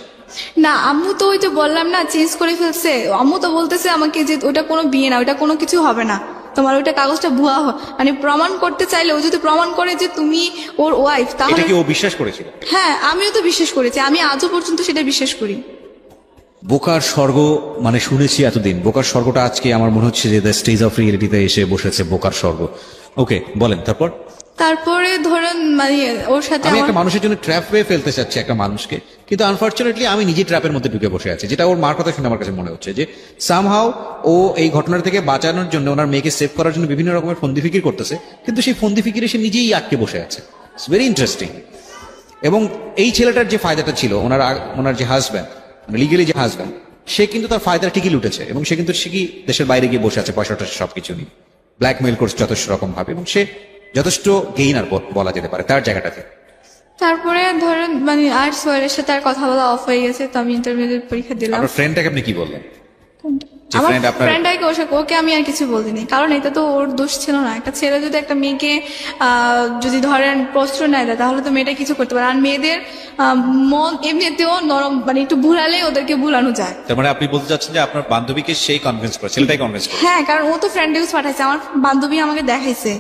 না আম্মু তো ওই তো বললাম না চেঞ্জ করে ফেলছে, আম্মু তো বলতেছে আমাকে যে ওটা কোনো বিয়ে না, ওটা কোনো কিছু হবে না, তোমার ওইটা কাগজটা ভুয়া মানে প্রমাণ করতে চাইলে ও যদি প্রমাণ করে যে তুমি ওর ওয়াইফ তাহলে। এটা কি ও বিশ্বাস করেছিল? হ্যাঁ আমিও তো বিশ্বাস করেছি, আমি আজও পর্যন্ত সেটা বিশ্বাস করি। বোকার স্বর্গ মানে শুনেছি এতদিন, বোকার স্বর্গটা আজকে আমার মনে হচ্ছে যে দ্য স্টেজ অফ রিয়েলিটিতে এসে বসেছে বোকার স্বর্গ। ওকে বলেন তারপর। তারপরে ধরেন মানে ওর সাথে আমি একটা মানুষের জন্য ট্র্যাপ হয়ে ফেলতে চাচ্ছি একটা মানুষকে, কিন্তু আনফর্চুনেটলি আমি নিজে ট্র্যাপের মধ্যে ঢুকে বসে আছি, যেটা ওর মার কথা শুনে আমার কাছে মনে হচ্ছে যে সামহাও ও এই ঘটনার থেকে বাঁচানোর জন্য ওনার মেয়েকে সেভ করার জন্য বিভিন্ন রকমের ফন্দি ফিকির করতেছে, কিন্তু সেই ফন্দি ফিকিরে সে নিজেই আটকে বসে আছে। It's very interesting. এবং এই ছেলেটার যে ফায়দাটা ছিল, ওনার যে হাজব্যান্ড মানে লিগেলি যে হাজব্যান্ড, সে কিন্তু তার ফায়দাটা ঠিকই লুটেছে এবং সে কিন্তু ঠিকই দেশের বাইরে গিয়ে বসে আছে পয়সা টয়সা সবকিছু নিয়ে, ব্ল্যাকমেইল করছে যথেষ্ট রকম ভাবে, এবং সে যথেষ্ট গেইনার বলা যেতে পারে তার জায়গাটাতে। তারপরে ধরেন মানে আর সোহেলের সাথে আর কথা বলা অফ হয়ে গেছে, তো আমি ইন্টারমিডিয়েট পরীক্ষা দিলাম। আপনার ফ্রেন্ডটাকে আপনি কি বললেন? যে আমার friend আপনার- ফ্রেন্ডটাকে ওকে আমি আর কিছু বলিনি, কারণ এটা তো ওর দোষ ছিল না। একটা ছেলে যদি একটা মেয়েকে যদি ধরেন প্রশ্রয় নেয় দেয় তাহলে তো মেয়েটা কিছু করতে পারে, আর মেয়েদের মন এমনিতেও নরম, মানে একটু ভুলালে ওদেরকে ভুলানো যায়। তার মানে আপনি বলতে চাচ্ছেন যে আপনার বান্ধবীকে সেই কনভিন্স করে, ছেলেটাই কনভিন্স করে? হ্যাঁ কারণ ও তো ফ্রেন্ড রিকোয়েস্ট পাঠাইছে, আমার বান্ধবী আমাকে দেখাইছে।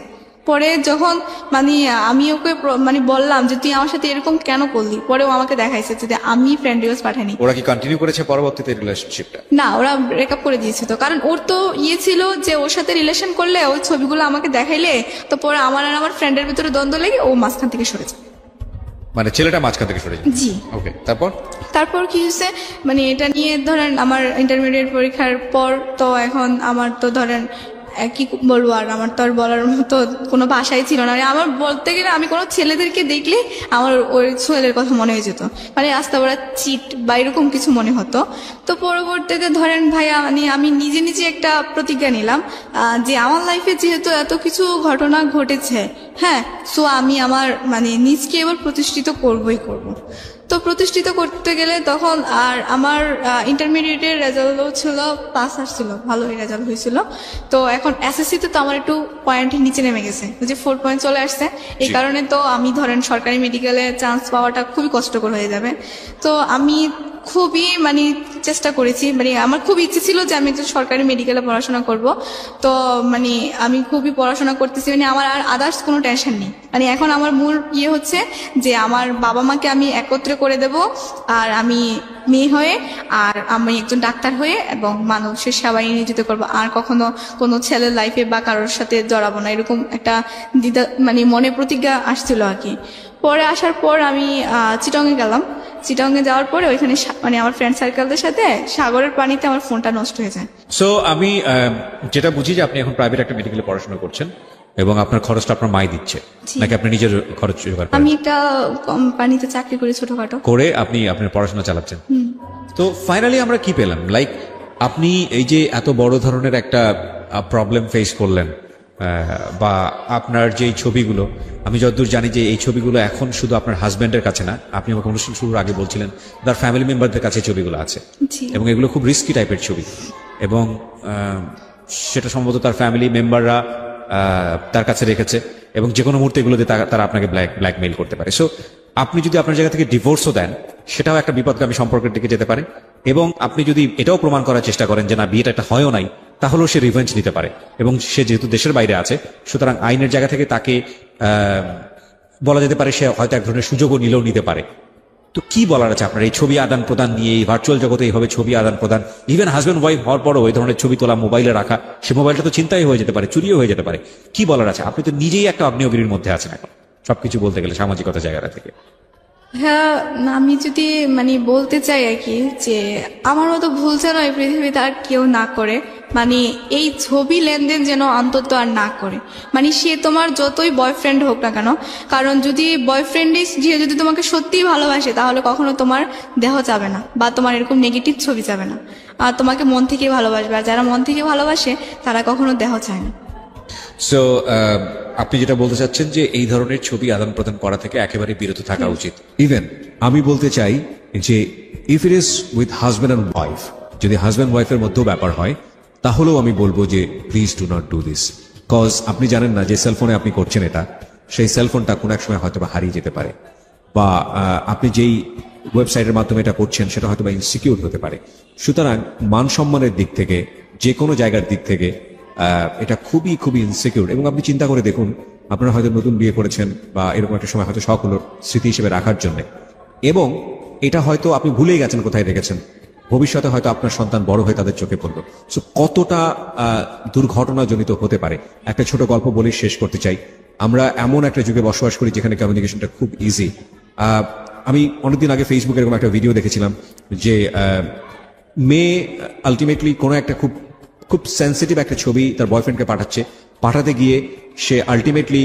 পরে যখন মানে আমি ওকে মানে বললাম যে তুই আমার সাথে এরকম কেন করলি, পরে ও আমাকে দেখাইছে যে আমি ফ্রেন্ড রিকোয়েস্ট পাঠাইনি। ওরা কি কন্টিনিউ করেছে পরবর্তীতে রিলেশনশিপটা? না ওরা ব্রেকআপ করে দিয়েছে, তো কারণ ওর তো ছিল যে ওর সাথে রিলেশন করলে ওই ছবিগুলো আমাকে দেখাইলে তো পরে আমার আর আমার ফ্রেন্ডের ভিতরে দ্বন্দ্ব লেগে ও মাঝখান থেকে সরে যায়। মানে ছেলেটা মাঝখান থেকে সরে যায়? জি। ওকে তারপর? তারপর কি হয়েছে মানে এটা নিয়ে ধরেন আমার ইন্টারমিডিয়েট পরীক্ষার পর তো এখন আমার তো ধরেন কি বলবো, আর আমার তো আর বলার মতো কোনো ভাষাই ছিল না। আমার বলতে গেলে আমি কোনো ছেলেদেরকে দেখলে আমার ওই ছেলের কথা মনে হয়ে যেত, মানে রাস্তা বড়া চিট বা এরকম কিছু মনে হতো। তো পরবর্তীতে ধরেন ভাইয়া মানে আমি নিজে নিজে একটা প্রতিজ্ঞা নিলাম যে আমার লাইফে যেহেতু এত কিছু ঘটনা ঘটেছে, হ্যাঁ, সো আমি আমার মানে নিজকে এবার প্রতিষ্ঠিত করবই করব। তো প্রতিষ্ঠিত করতে গেলে তখন আর আমার ইন্টারমিডিয়েটের রেজাল্টও ছিল পাস আসছিল, ভালোই রেজাল্ট হয়েছিল। তো এখন এসএসসিতে তো আমার একটু পয়েন্ট নিচে নেমে গেছে, যে 4 পয়েন্ট চলে আসছে, এই কারণে তো আমি ধরেন সরকারি মেডিকেলে চান্স পাওয়াটা খুবই কষ্টকর হয়ে যাবে। তো আমি খুবই মানে চেষ্টা করেছি, মানে আমার খুব ইচ্ছে ছিল যে আমি একটু সরকারি মেডিকেলে পড়াশোনা করব। তো মানে আমি খুবই পড়াশোনা করতেছি, মানে আমার আর আদার্স কোনো টেনশন নেই। মানে এখন আমার মূল হচ্ছে যে আমার বাবা মাকে আমি একত্রে করে দেব, আর আমি মেয়ে হয়ে আর আমি একজন ডাক্তার হয়ে এবং মানুষের সেবায় নিয়োজিত করবো, আর কখনো কোনো ছেলের লাইফে বা কারোর সাথে জড়াবো না, এরকম একটা দ্বিধা মানে মনে প্রতিজ্ঞা আসছিল আর কি। পরে আসার পর আমি চিটংয়ে গেলাম। চিটংয়ে যাওয়ার পরে ওইখানে মানে আমার ফ্রেন্ড সার্কেলদের সাথে সাগরের পানিতে আমার ফোনটা নষ্ট হয়ে যায়। সো আমি যেটা বুঝি যে আপনি এখন প্রাইভেট একটা মেডিকেলে পড়াশোনা করছেন এবং আপনার খরচটা আপনার মাই দিচ্ছে, নাকি আপনি নিজের খরচ জোগাড় করেন? আমি একটা কোম্পানিতে চাকরি করি ছোটখাটো করে আপনি আপনার পড়াশোনা চালাচ্ছেন। তো ফাইনালি আমরা কি পেলাম, লাইক আপনি এই যে এত বড় ধরনের একটা প্রবলেম ফেস করলেন, বা আপনার যে ছবিগুলো, আমি যতদূর জানি যে এই ছবিগুলো এখন শুধু আপনার হাজব্যান্ডের কাছে না, আপনি আমাকে অনুষ্ঠান শুরুর আগে বলছিলেন তার ফ্যামিলি মেম্বারদের কাছে ছবিগুলো আছে, এবং এগুলো খুব রিস্কি টাইপের ছবি, এবং সেটা সম্ভবত তার ফ্যামিলি মেম্বাররা তার কাছে রেখেছে, এবং যে কোনো মুহূর্তে এগুলো দিয়ে তারা আপনাকে ব্ল্যাকমেইল করতে পারে। সো আপনি যদি আপনার জায়গা থেকে ডিভোর্সও দেন, সেটাও একটা বিপদগামী সম্পর্কের দিকে যেতে পারে। এবং আপনি যদি এটাও প্রমাণ করার চেষ্টা করেন যে না, বিয়েটা একটা হয়ও নাই, তাহলেও সে রিভেঞ্জ নিতে পারে। এবং সে যেহেতু দেশের বাইরে আছে, সুতরাং আইনের জায়গা থেকে তাকে বলা যেতে পারে সে হয়তো এক ধরনের সুযোগও নিতে পারে। তো কি বলার আছে আপনার এই ছবি আদান প্রদান নিয়ে, এই ভার্চুয়াল জগতে এইভাবে ছবি আদান প্রদান, ইভেন হাজব্যান্ড ওয়াইফ হওয়ার পরও এই ধরনের ছবি তোলা মোবাইলে রাখা, সে মোবাইলটা তো চিন্তাই হয়ে যেতে পারে, চুরিও হয়ে যেতে পারে। কি বলার আছে? আপনি তো নিজেই একটা আগ্নেয়গিরির মধ্যে আছেন এখন, সবকিছু বলতে গেলে সামাজিকতা জায়গাটা থেকে। হ্যাঁ, আমি যদি মানে বলতে চাই আর কি, যে আমার মতো ভুল যেন এই পৃথিবীতে আর কেউ না করে, মানে এই ছবি লেনদেন যেন অন্তত আর না করে। মানে সে তোমার যতই বয়ফ্রেন্ড হোক না কেন, কারণ যদি বয়ফ্রেন্ডই যদি তোমাকে সত্যিই ভালোবাসে, তাহলে কখনো তোমার দেহ যাবে না বা তোমার এরকম নেগেটিভ ছবি যাবে না, আর তোমাকে মন থেকে ভালোবাসবে। আর যারা মন থেকে ভালোবাসে তারা কখনো দেহ চায় না। সো আপনি যেটা বলতে চাচ্ছেন যে এই ধরনের ছবি আদান প্রদান করা থেকে একেবারে বিরত থাকা উচিত। ইভেন আমি বলতে চাই যে if it is with husband and wife, যদি হাজব্যান্ড ওয়াইফের মধ্যেও ব্যাপার হয়, তাহলেও আমি বলবো যে please do not do this. Cause আপনি জানেন না যে সেলফোনে আপনি করছেন এটা, সেই সেলফোনটা কোনো এক সময় হয়তো বা হারিয়ে যেতে পারে, বা আপনি যেই ওয়েবসাইটের মাধ্যমে এটা করছেন সেটা হয়তো বা ইনসিকিউর হতে পারে। সুতরাং মান সম্মানের দিক থেকে, যে কোনো জায়গার দিক থেকে এটা খুবই খুবই ইনসিকিউর। এবং আপনি চিন্তা করে দেখুন, আপনারা হয়তো নতুন বিয়ে করেছেন বা এরকম একটা সময় হয়তো শখ হলো স্মৃতি হিসেবে রাখার জন্য, এবং এটা হয়তো আপনি ভুলেই গেছেন কোথায় রেখেছেন। ভবিষ্যতে হয়তো আপনার সন্তান বড় হয়ে তাদের চোখে পড়লো। সো কতটা দুর্ঘটনাজনিত হতে পারে। একটা ছোট গল্প বলে শেষ করতে চাই। আমরা এমন একটা যুগে বসবাস করি যেখানে কমিউনিকেশনটা খুব ইজি। আমি অনেকদিন আগে ফেসবুকে এরকম একটা ভিডিও দেখেছিলাম যে মেয়ে আলটিমেটলি কোনো একটা খুব খুব সেন্সিটিভ একটা ছবি তার বয়ফ্রেন্ডকে পাঠাতে গিয়ে সে আলটিমেটলি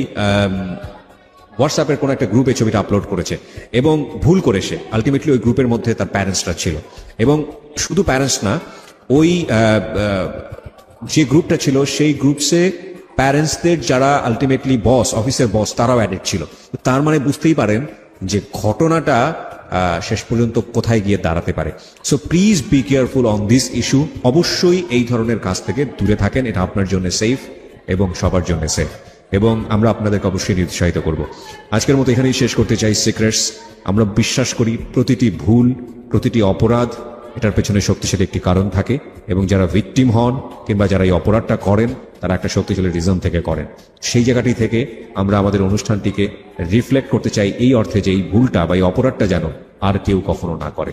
হোয়াটসঅ্যাপের কোনো একটা গ্রুপে ছবিটা আপলোড করেছে, এবং ভুল করে সে আলটিমেটলি ওই গ্রুপের মধ্যে তার প্যারেন্টসরা ছিল। এবং শুধু প্যারেন্টস না, ওই যে গ্রুপটা ছিল সেই গ্রুপসে প্যারেন্টসদের যারা আলটিমেটলি বস, অফিসের বস, তারাও অ্যাডেড ছিল। তার মানে বুঝতেই পারেন যে ঘটনাটা শেষ পর্যন্ত কোথায় গিয়ে দাঁড়াতে পারে। So please be careful on this issue. অবশ্যই এই ধরনের কাজ থেকে দূরে থাকেন, এটা আপনার জন্য সেফ এবং সবার জন্য সেফ, এবং আমরা আপনাদেরকে অবশ্যই নিরুৎসাহিত করব। আজকের মতো এখানেই শেষ করতে চাই সিক্রেটস। আমরা বিশ্বাস করি প্রতিটি ভুল, প্রতিটি অপরাধ, এটার পেছনে শক্তিশালী একটি কারণ থাকে, এবং যারা ভিকটিম হন কিংবা যারা এই অপরাধটা করেন তারা একটা শক্তিশালী রিজন থেকে করেন। সেই জায়গাটি থেকে আমরা আমাদের অনুষ্ঠানটিকে রিফ্লেক্ট করতে চাই এই অর্থে যে এই ভুলটা বা এই অপরাধটা যেন আর কেউ কখনো না করে।